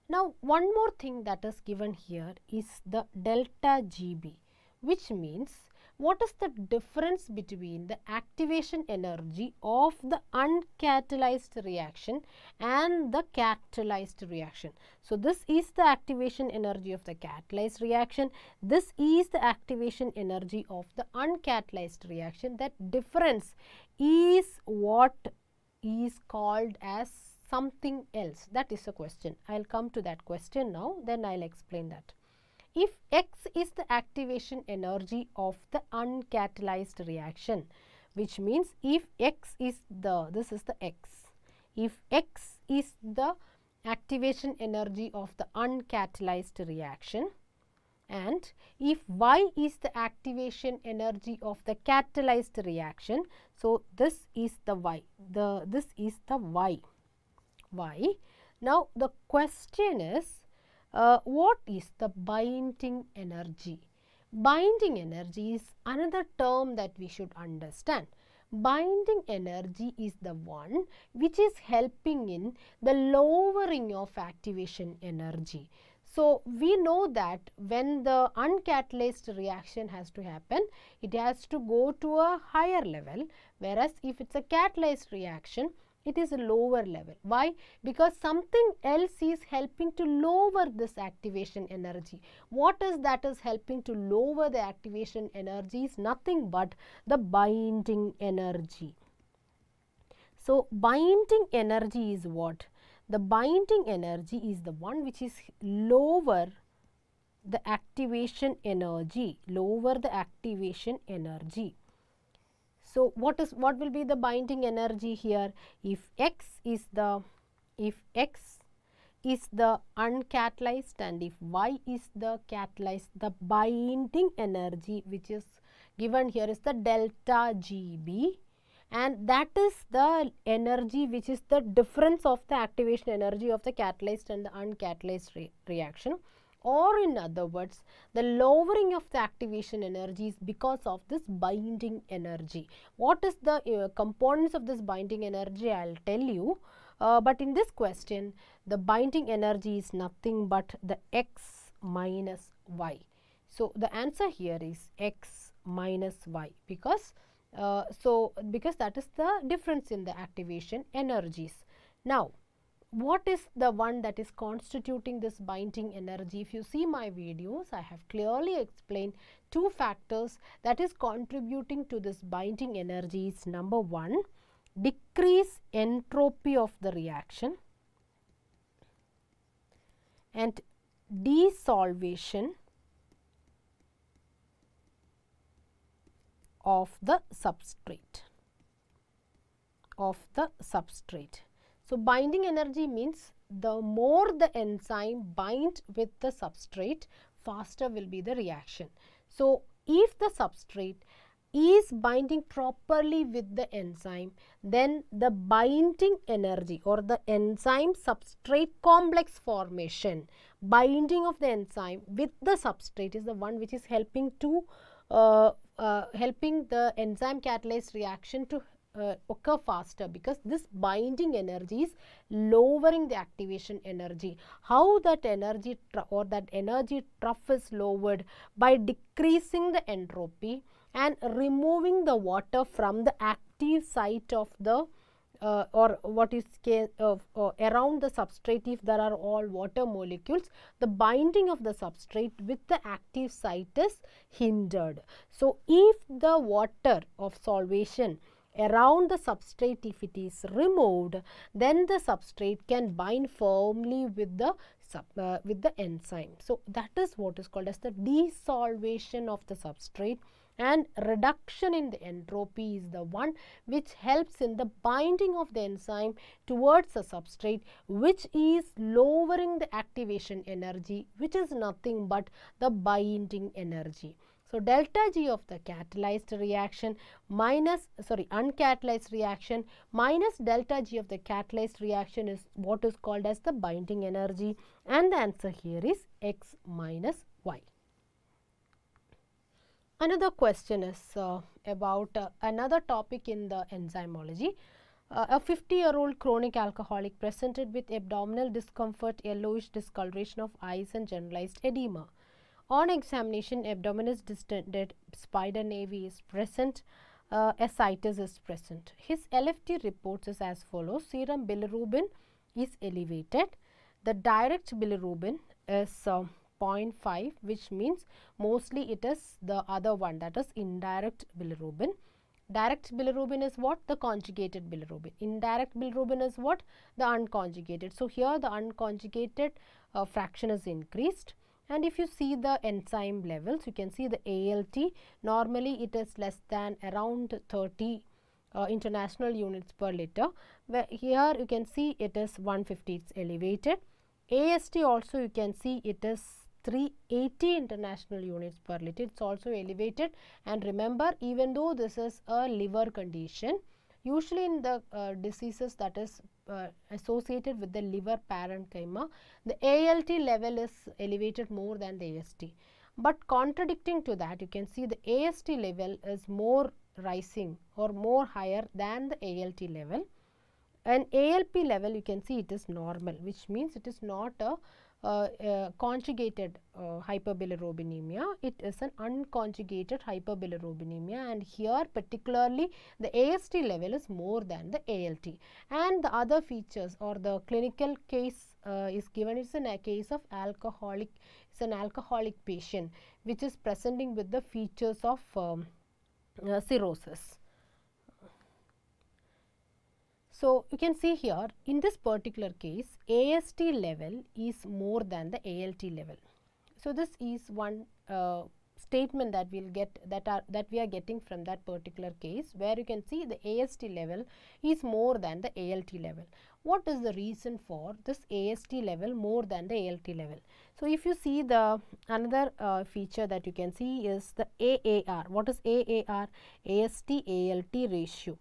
Now, one more thing that is given here is the delta Gb, which means what is the difference between the activation energy of the uncatalyzed reaction and the catalyzed reaction. So, this is the activation energy of the catalyzed reaction, this is the activation energy of the uncatalyzed reaction. That difference is what is called as something else. That is a question. I will come to that question now, then I will explain that. If X is the activation energy of the uncatalyzed reaction, which means if X is the, this is the X, if X is the activation energy of the uncatalyzed reaction, and if Y is the activation energy of the catalyzed reaction, so this is the Y, this is the Y. Now, the question is, what is the binding energy? Binding energy is another term that we should understand. Binding energy is the one which is helping in the lowering of activation energy. So, we know that when the uncatalyzed reaction has to happen, it has to go to a higher level, whereas if it is a catalyzed reaction, it is a lower level. Why? Because something else is helping to lower this activation energy. What is that is helping to lower the activation energy is nothing but the binding energy. So, binding energy is what? The binding energy is the one which is lower the activation energy, So, what will be the binding energy here? If X is the uncatalyzed and if Y is the catalyzed, the binding energy which is given here is the delta Gb, and that is the energy which is the difference of the activation energy of the catalyzed and the uncatalyzed reaction. Or in other words, the lowering of the activation energy is because of this binding energy. What is the components of this binding energy? I will tell you, but in this question, the binding energy is nothing but the X minus Y. So, the answer here is X minus Y, because because that is the difference in the activation energies. Now, what is the one that is constituting this binding energy? If you see my videos, I have clearly explained two factors that is contributing to this binding energy is number one, decrease entropy of the reaction, and desolvation of the substrate. So, binding energy means the more the enzyme binds with the substrate, faster will be the reaction. So, if the substrate is binding properly with the enzyme, then the binding energy or the enzyme substrate complex formation, binding of the enzyme with the substrate is the one which is helping to helping the enzyme catalyzed reaction to occur faster, because this binding energy is lowering the activation energy. How that energy that energy trough is lowered? By decreasing the entropy and removing the water from the active site of the or what is around the substrate. If there are all water molecules, the binding of the substrate with the active site is hindered. So, if the water of solvation around the substrate, if it is removed, then the substrate can bind firmly with the enzyme. So, that is what is called as the desolvation of the substrate, and reduction in the entropy is the one which helps in the binding of the enzyme towards the substrate, which is lowering the activation energy, which is nothing but the binding energy. So, delta G of the catalyzed reaction minus uncatalyzed reaction minus delta G of the catalyzed reaction is what is called as the binding energy, and the answer here is X minus Y. Another question is about another topic in the enzymology. A 50-year-old chronic alcoholic presented with abdominal discomfort, yellowish discoloration of eyes and generalized edema. On examination, abdomen is distended, spider navy is present, ascites is present. His LFT reports is as follows: serum bilirubin is elevated, the direct bilirubin is 0.5, which means mostly it is the other one, that is indirect bilirubin. Direct bilirubin is what? The conjugated bilirubin. Indirect bilirubin is what? The unconjugated. So, here the unconjugated fraction is increased, and if you see the enzyme levels, you can see the ALT, normally it is less than around 30 international units per liter, where here you can see it is 150, it is elevated. AST also you can see it is 380 international units per liter, it is also elevated. And remember, even though this is a liver condition, usually in the diseases that is associated with the liver parenchyma, the ALT level is elevated more than the AST. But contradicting to that, you can see the AST level is more rising or more higher than the ALT level, and ALP level you can see it is normal, which means it is not a conjugated hyperbilirubinemia, it is an unconjugated hyperbilirubinemia, and here particularly the AST level is more than the ALT. And the other features or the clinical case is given, it is in a case of alcoholic, it is an alcoholic patient which is presenting with the features of cirrhosis. So, you can see here in this particular case AST level is more than the ALT level. So, this is one statement that we will get, that we are getting from that particular case, where you can see the AST level is more than the ALT level. What is the reason for this AST level more than the ALT level? So, if you see the another feature that you can see is the AAR. What is AAR? AST-ALT ratio.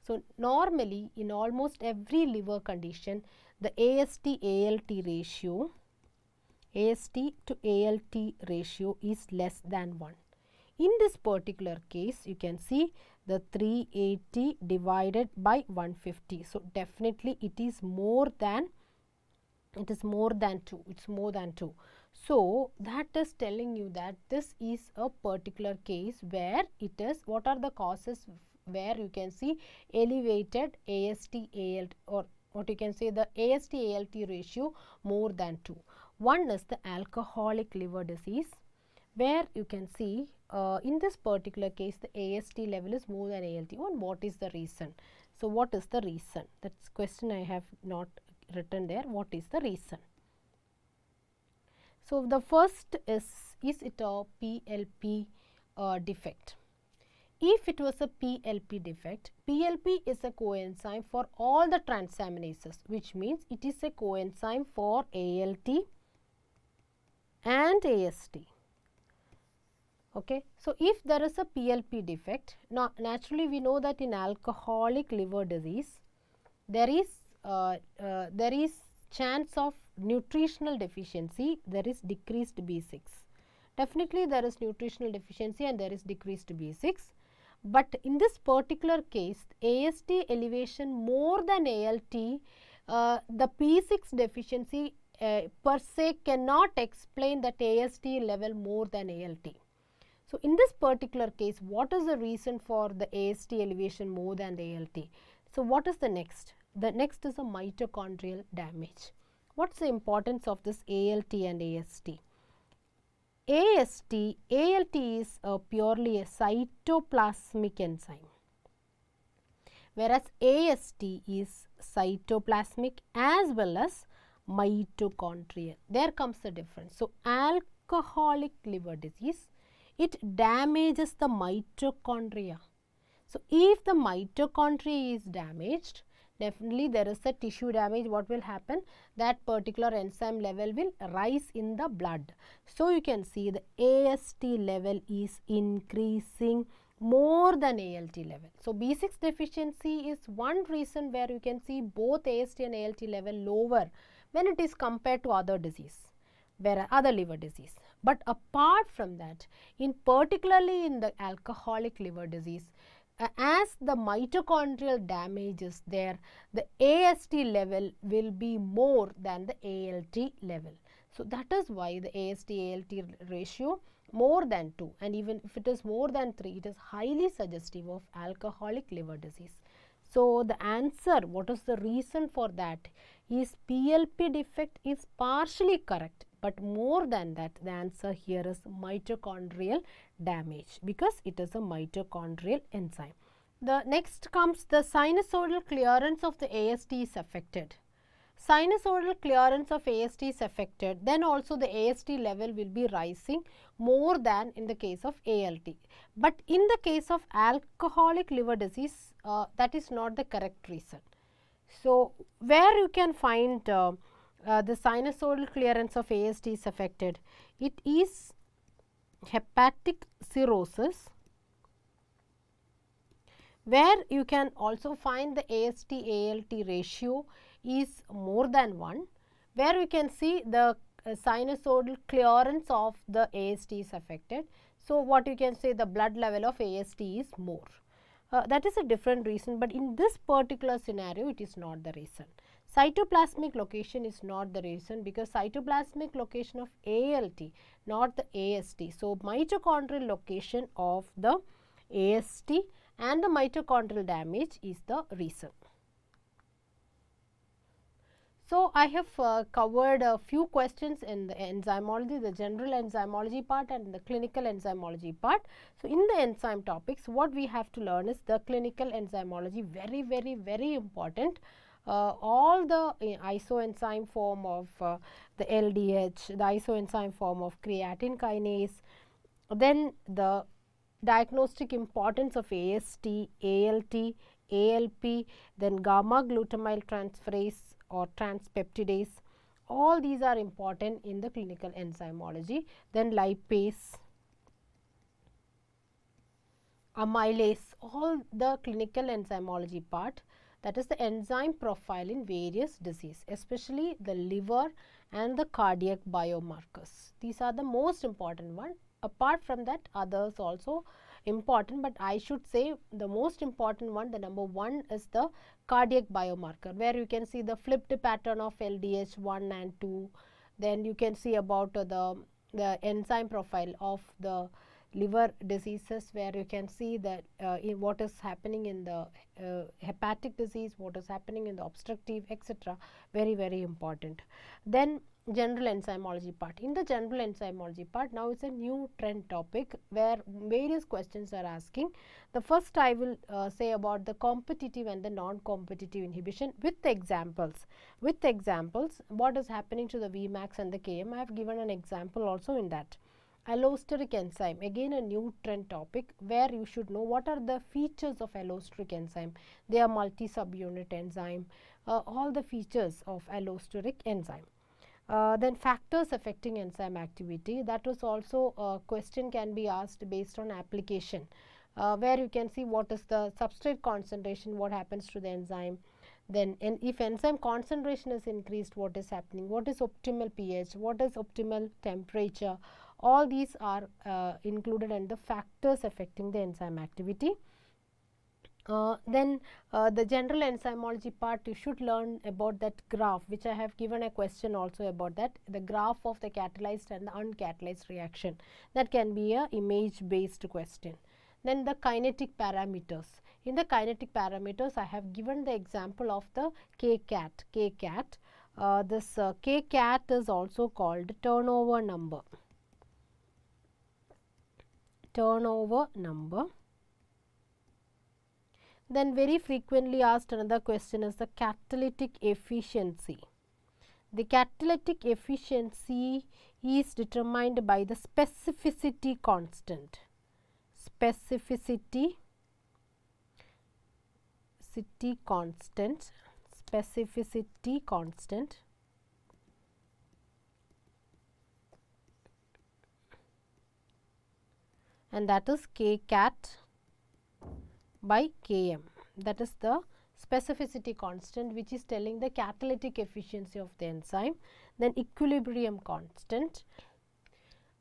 So, normally in almost every liver condition, the AST-ALT ratio, AST to ALT ratio is less than 1. In this particular case, you can see the 380 divided by 150. So, definitely it is more than 2, it is more than 2. So, that is telling you that this is a particular case where it is, what are the causes where you can see elevated AST-ALT, or what you can say the AST-ALT ratio more than 2. One is the alcoholic liver disease, where you can see in this particular case the AST level is more than ALT. And what is the reason? So, what is the reason? That is question I have not written there. What is the reason? So, the first is it a PLP defect? If it was a PLP defect, PLP is a coenzyme for all the transaminases, which means it is a coenzyme for ALT and AST. Okay. So, if there is a PLP defect, now naturally we know that in alcoholic liver disease, there is chance of nutritional deficiency, there is decreased B6. Definitely there is nutritional deficiency and there is decreased B6. but in this particular case AST elevation more than ALT, the P6 deficiency per se cannot explain that AST level more than ALT. So, in this particular case, what is the reason for the AST elevation more than the ALT? So, what is the next? The next is a mitochondrial damage. What is the importance of this ALT and AST? ALT is purely a cytoplasmic enzyme, whereas AST is cytoplasmic as well as mitochondrial. There comes the difference. So, alcoholic liver disease, it damages the mitochondria. So, if the mitochondria is damaged, definitely there is a tissue damage. What will happen? That particular enzyme level will rise in the blood. So, you can see the AST level is increasing more than ALT level. So, B6 deficiency is one reason where you can see both AST and ALT level lower when it is compared to other disease, where other liver disease. But apart from that, in particularly in the alcoholic liver disease, as the mitochondrial damage is there, the AST level will be more than the ALT level. So, that is why the AST-ALT ratio more than 2, and even if it is more than 3, it is highly suggestive of alcoholic liver disease. So, the answer, what is the reason for that, is PLP defect is partially correct, but more than that the answer here is mitochondrial damage, because it is a mitochondrial enzyme. The next comes the sinusoidal clearance of the AST is affected. Sinusoidal clearance of AST is affected, then also the AST level will be rising more than in the case of ALT. But in the case of alcoholic liver disease, that is not the correct reason. So, where you can find the sinusoidal clearance of AST is affected, it is hepatic cirrhosis, where you can also find the AST-ALT ratio is more than 1, where we can see the sinusoidal clearance of the AST is affected. So, what you can say, the blood level of AST is more. That is a different reason, but in this particular scenario it is not the reason. Cytoplasmic location is not the reason, because cytoplasmic location of ALT, not the AST. So, mitochondrial location of the AST and the mitochondrial damage is the reason. So, I have covered a few questions in the enzymology, the general enzymology part and the clinical enzymology part. So, in the enzyme topics, what we have to learn is the clinical enzymology, very important. All the isoenzyme form of the LDH, the isoenzyme form of creatine kinase, then the diagnostic importance of AST, ALT, ALP, then gamma glutamyl transferase or transpeptidase, all these are important in the clinical enzymology. Then lipase, amylase, all the clinical enzymology part, that is the enzyme profile in various disease, especially the liver and the cardiac biomarkers. These are the most important one. Apart from that, others also important, but I should say the most important one, the number 1 is the cardiac biomarker, where you can see the flipped pattern of LDH 1 and 2. Then you can see about the enzyme profile of the liver diseases, where you can see that what is happening in the hepatic disease, what is happening in the obstructive, etc. Very important. Then general enzymology part. In the general enzymology part, now it's a new trend topic where various questions are asking. The first I will say about the competitive and the non-competitive inhibition with examples. With examples, what is happening to the Vmax and the Km. I have given an example also in that. Allosteric enzyme, again a new trend topic where you should know what are the features of allosteric enzyme. They are multi-subunit enzyme, all the features of allosteric enzyme. Then factors affecting enzyme activity, that was also a question can be asked based on application, where you can see what is the substrate concentration, what happens to the enzyme. Then if enzyme concentration is increased, what is happening, what is optimal pH, what is optimal temperature, all these are included in the factors affecting the enzyme activity. Then the general enzymology part, you should learn about that graph, which I have given a question also about that, the graph of the catalyzed and the uncatalyzed reaction. That can be a image based question. Then the kinetic parameters. In the kinetic parameters, I have given the example of the Kcat. This Kcat is also called turnover number. Then very frequently asked another question is the catalytic efficiency. The catalytic efficiency is determined by the specificity constant. Specificity constant, and that is Kcat by Km. That is the specificity constant, which is telling the catalytic efficiency of the enzyme. Then equilibrium constant.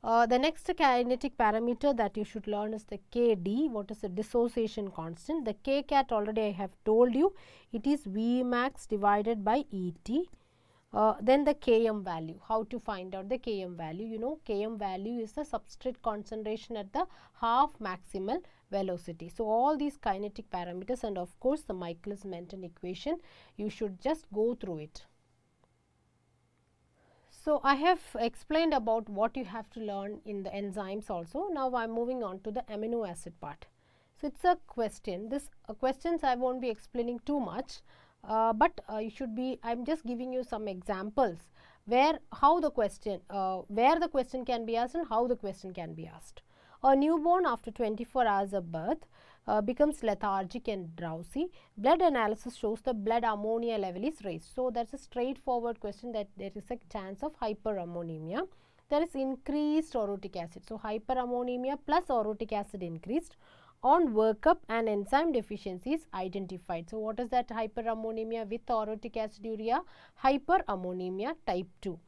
The next kinetic parameter that you should learn is the Kd. What is the dissociation constant? The Kcat already I have told you, it is Vmax divided by Et. Then the Km value. How to find out the Km value? You know, Km value is the substrate concentration at the half maximal velocity. So, all these kinetic parameters and of course, the Michaelis-Menten equation, you should just go through it. So, I have explained about what you have to learn in the enzymes also. Now, I am moving on to the amino acid part. So, it is a question. This questions I will not be explaining too much, but you should be, I am just giving you some examples where how the question, where the question can be asked and how the question can be asked. A newborn after 24 hours of birth becomes lethargic and drowsy. Blood analysis shows the blood ammonia level is raised. So, that is a straightforward question that there is a chance of hyperammonemia. There is increased orotic acid. So, hyperammonemia plus orotic acid increased. On workup, an enzyme deficiency is identified. So, what is that hyperammonemia with orotic aciduria? Hyperammonemia type 2.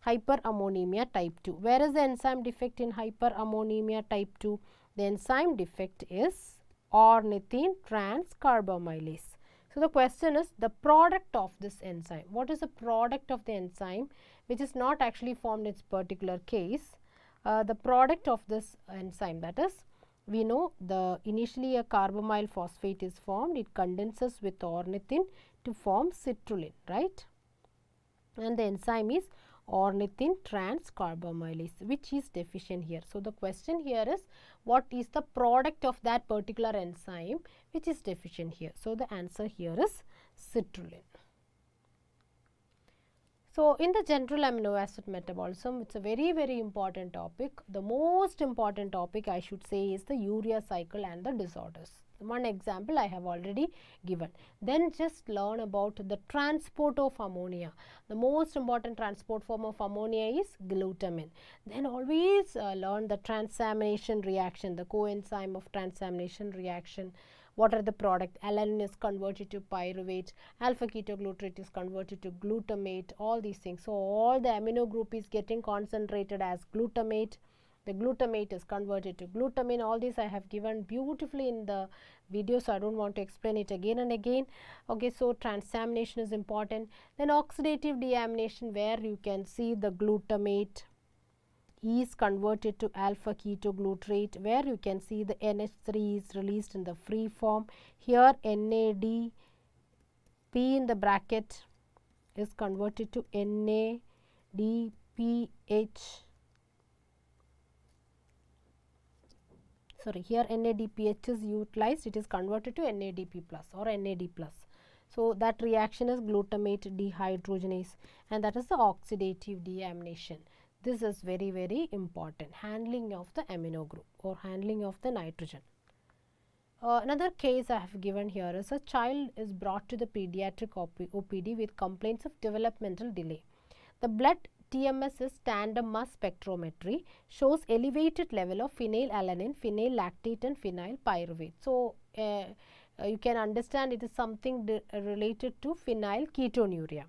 Hyperammonemia type 2. Where is the enzyme defect in hyperammonemia type 2? The enzyme defect is ornithine transcarbamylase. So, the question is the product of this enzyme. What is the product of the enzyme which is not actually formed in its particular case? The product of this enzyme, that is, we know the initially a carbamyl phosphate is formed, it condenses with ornithine to form citrulline, right? And the enzyme is ornithine transcarbamylase, which is deficient here. So, the question here is what is the product of that particular enzyme which is deficient here. So, the answer here is citrulline. So, in the general amino acid metabolism, it is a very important topic. The most important topic I should say is the urea cycle and the disorders. One example I have already given. Then just learn about the transport of ammonia. The most important transport form of ammonia is glutamine. Then always learn the transamination reaction, the coenzyme of transamination reaction. What are the product? Alanine is converted to pyruvate, alpha ketoglutarate is converted to glutamate, all these things. So, all the amino group is getting concentrated as glutamate. The glutamate is converted to glutamine. All this I have given beautifully in the video, so I do not want to explain it again and again. Okay, so transamination is important. Then oxidative deamination, where you can see the glutamate is converted to alpha ketoglutarate, where you can see the NH3 is released in the free form. Here NAD P in the bracket is converted to NADPH. Sorry, here NADPH is utilized, it is converted to NADP plus or NAD plus. So, that reaction is glutamate dehydrogenase, and that is the oxidative deamination. This is very important, handling of the amino group or handling of the nitrogen. Another case I have given here is a child is brought to the pediatric OPD with complaints of developmental delay. The blood TMS is tandem mass spectrometry, shows elevated level of phenylalanine, phenylactate and phenyl pyruvate. So, you can understand it is something related to phenylketonuria.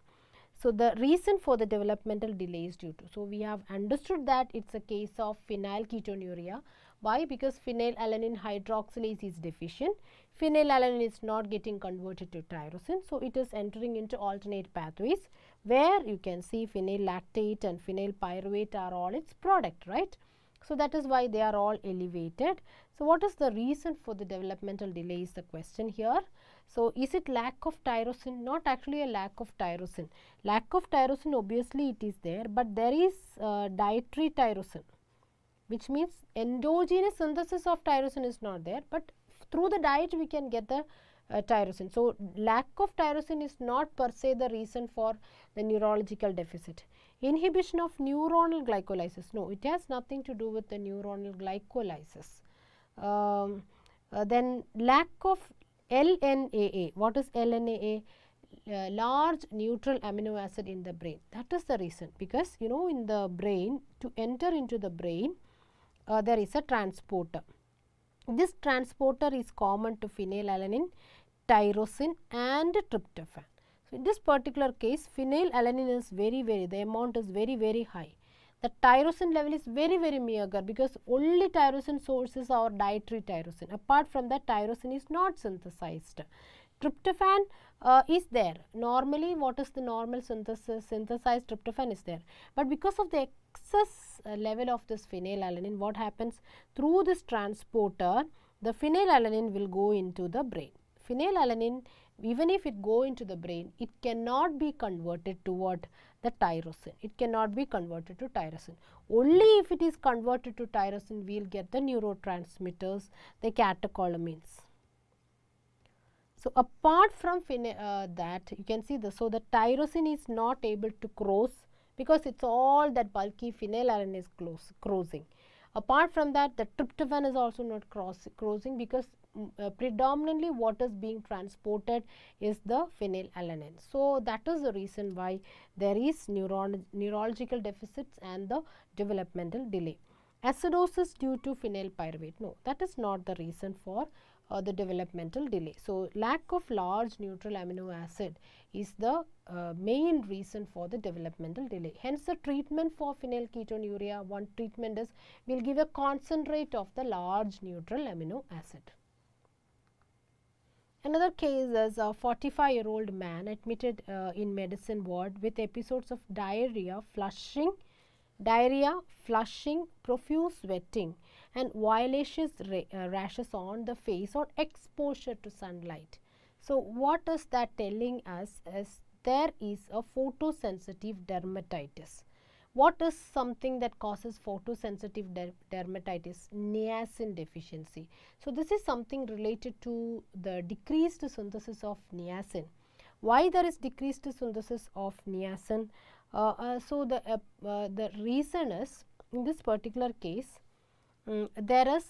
So, the reason for the developmental delay is due to. So, we have understood that it is a case of phenylketonuria. Why? Because phenylalanine hydroxylase is deficient. Phenylalanine is not getting converted to tyrosine. So, it is entering into alternate pathways where you can see phenylactate and phenylpyruvate are all its product, right. So, that is why they are all elevated. So, what is the reason for the developmental delay is the question here. So, is it lack of tyrosine? Not actually a lack of tyrosine. Lack of tyrosine obviously it is there, but there is dietary tyrosine, which means endogenous synthesis of tyrosine is not there, but through the diet we can get the tyrosine. So, lack of tyrosine is not per se the reason for the neurological deficit. Inhibition of neuronal glycolysis, no, it has nothing to do with the neuronal glycolysis. Then lack of LNAA, what is LNAA? Large neutral amino acid in the brain, that is the reason, because you know in the brain, to enter into the brain there is a transporter. This transporter is common to phenylalanine, tyrosine and tryptophan. So, in this particular case phenylalanine is the amount is very high. The tyrosine level is very meager, because only tyrosine sources are dietary tyrosine. Apart from that, tyrosine is not synthesized. Tryptophan is there. Normally, what is the normal synthesized tryptophan is there, but because of the excess level of this phenylalanine, what happens? Through this transporter, the phenylalanine will go into the brain. Phenylalanine, even if it go into the brain, it cannot be converted to what? The tyrosine. It cannot be converted to tyrosine. Only if it is converted to tyrosine, we will get the neurotransmitters, the catecholamines. So, apart from that, you can see this. So, the tyrosine is not able to cross, because it is all that bulky phenylalanine is crossing. Apart from that, the tryptophan is also not crossing, because predominantly what is being transported is the phenylalanine. So, that is the reason why there is neurological deficits and the developmental delay. Acidosis due to phenylpyruvate, no, that is not the reason for the developmental delay. So, lack of large neutral amino acid is the main reason for the developmental delay. Hence, the treatment for phenylketonuria, one treatment is we will give a concentrate of the large neutral amino acid. Another case is a 45-year-old man admitted in medicine ward with episodes of diarrhea, flushing, profuse sweating and violaceous rashes on the face or exposure to sunlight. So, what is that telling us is there is a photosensitive dermatitis. What is something that causes photosensitive dermatitis? Niacin deficiency. So, this is something related to the decreased synthesis of niacin. Why there is decreased synthesis of niacin? So, the reason is, in this particular case, there is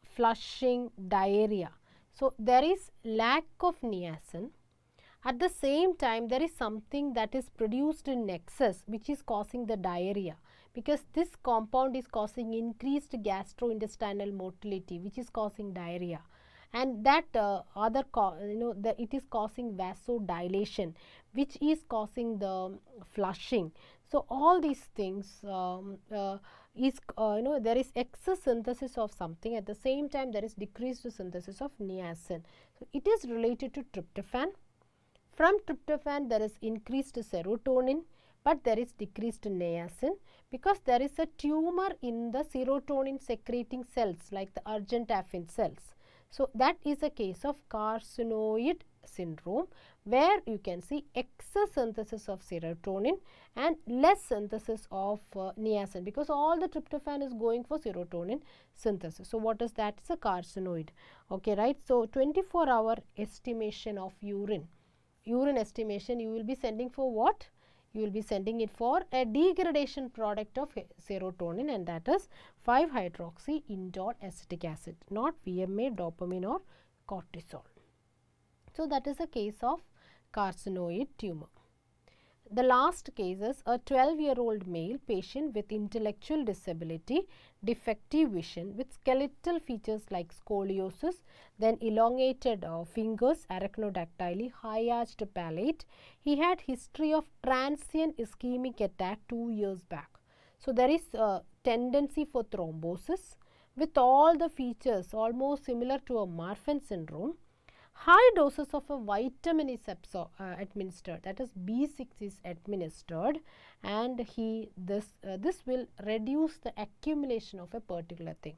flushing, diarrhea. So, there is lack of niacin. At the same time, there is something that is produced in excess, which is causing the diarrhea, because this compound is causing increased gastrointestinal motility, which is causing diarrhea, and that it is causing vasodilation, which is causing the flushing. So, all these things there is excess synthesis of something, at the same time there is decreased synthesis of niacin. So, it is related to tryptophan. From tryptophan there is increased serotonin, but there is decreased niacin, because there is a tumor in the serotonin secreting cells like the argentafin cells. So, that is a case of carcinoid syndrome, where you can see excess synthesis of serotonin and less synthesis of niacin, because all the tryptophan is going for serotonin synthesis. So, what is that? It's a carcinoid. Okay, right. So, 24-hour estimation of urine estimation you will be sending for what? You will be sending it for a degradation product of serotonin, and that is 5-hydroxy-indole acetic acid, not VMA, dopamine or cortisol. So, that is a case of carcinoid tumor. the last case is a 12-year-old male patient with intellectual disability, defective vision with skeletal features like scoliosis, then elongated fingers, arachnodactyly, high-arched palate. He had history of transient ischemic attack 2 years back. So, there is a tendency for thrombosis with all the features almost similar to a Marfan syndrome. High doses of a vitamin is administered, that is B6 is administered, and this will reduce the accumulation of a particular thing.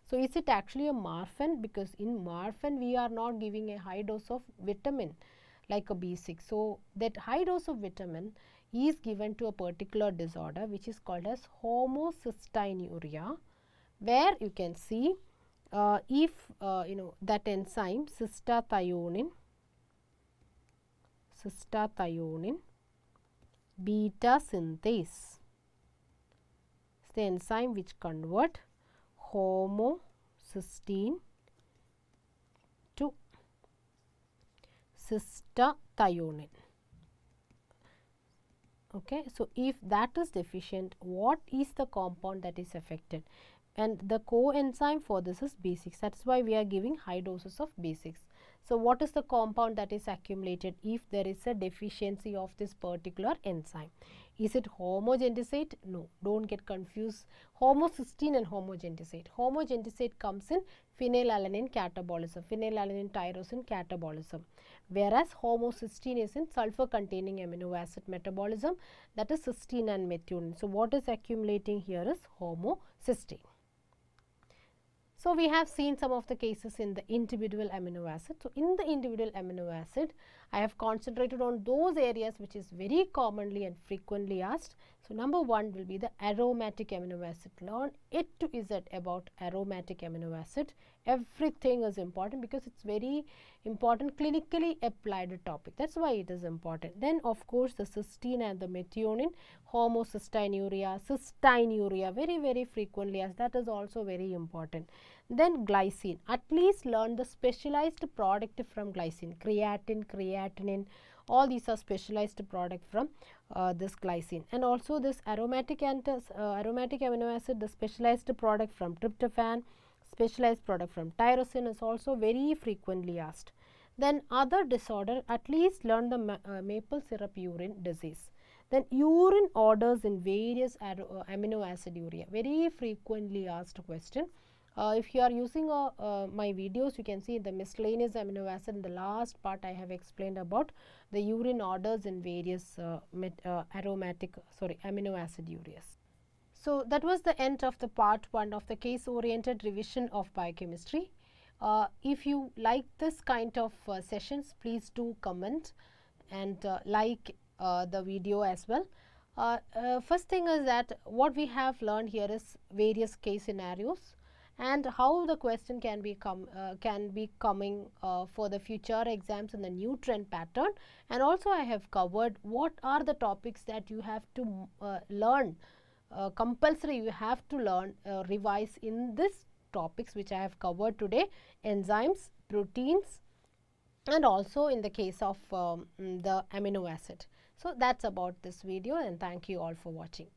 So, is it actually a Marfan? Because in Marfan we are not giving a high dose of vitamin like a B6. So, that high dose of vitamin is given to a particular disorder which is called as homocystinuria, where you can see if that enzyme cystathionin beta synthase is the enzyme which convert homocysteine to cystathionin. Okay. So, if that is deficient, what is the compound that is affected? And the coenzyme for this is B6, that is why we are giving high doses of B6. So, what is the compound that is accumulated if there is a deficiency of this particular enzyme? Is it homogentisate? No, do not get confused. Homocysteine and homogentisate. Homogentisate comes in phenylalanine catabolism, phenylalanine tyrosine catabolism, whereas homocysteine is in sulfur containing amino acid metabolism, that is cysteine and methionine. So, what is accumulating here is homocysteine. So, we have seen some of the cases in the individual amino acid. So, in the individual amino acid, I have concentrated on those areas which is very commonly and frequently asked. So, number 1 will be the aromatic amino acid. Learn A to Z about aromatic amino acid. Everything is important because it is very important clinically applied topic. That is why it is important. Then of course, the cysteine and the methionine, homocystinuria, cystinuria, very frequently asked, that is also very important. Then glycine, at least learn the specialized product from glycine, creatine, creatinine, all these are specialized product from this glycine, and also this aromatic amino acid, the specialized product from tryptophan, specialized product from tyrosine is also very frequently asked. Then other disorder, at least learn the maple syrup urine disease. Then urine orders in various amino acid urea, very frequently asked question. If you are using my videos, you can see the miscellaneous amino acid. In the last part, I have explained about the urine orders in various amino acid ureas. So, that was the end of the part 1 of the case oriented revision of biochemistry. If you like this kind of sessions, please do comment and like the video as well. First thing is that what we have learned here is various case scenarios and how the question can be coming for the future exams in the new trend pattern, and also I have covered what are the topics that you have to learn, compulsory you have to learn, revise in this topics which I have covered today: enzymes, proteins, and also in the case of the amino acid. So, that is about this video, and thank you all for watching.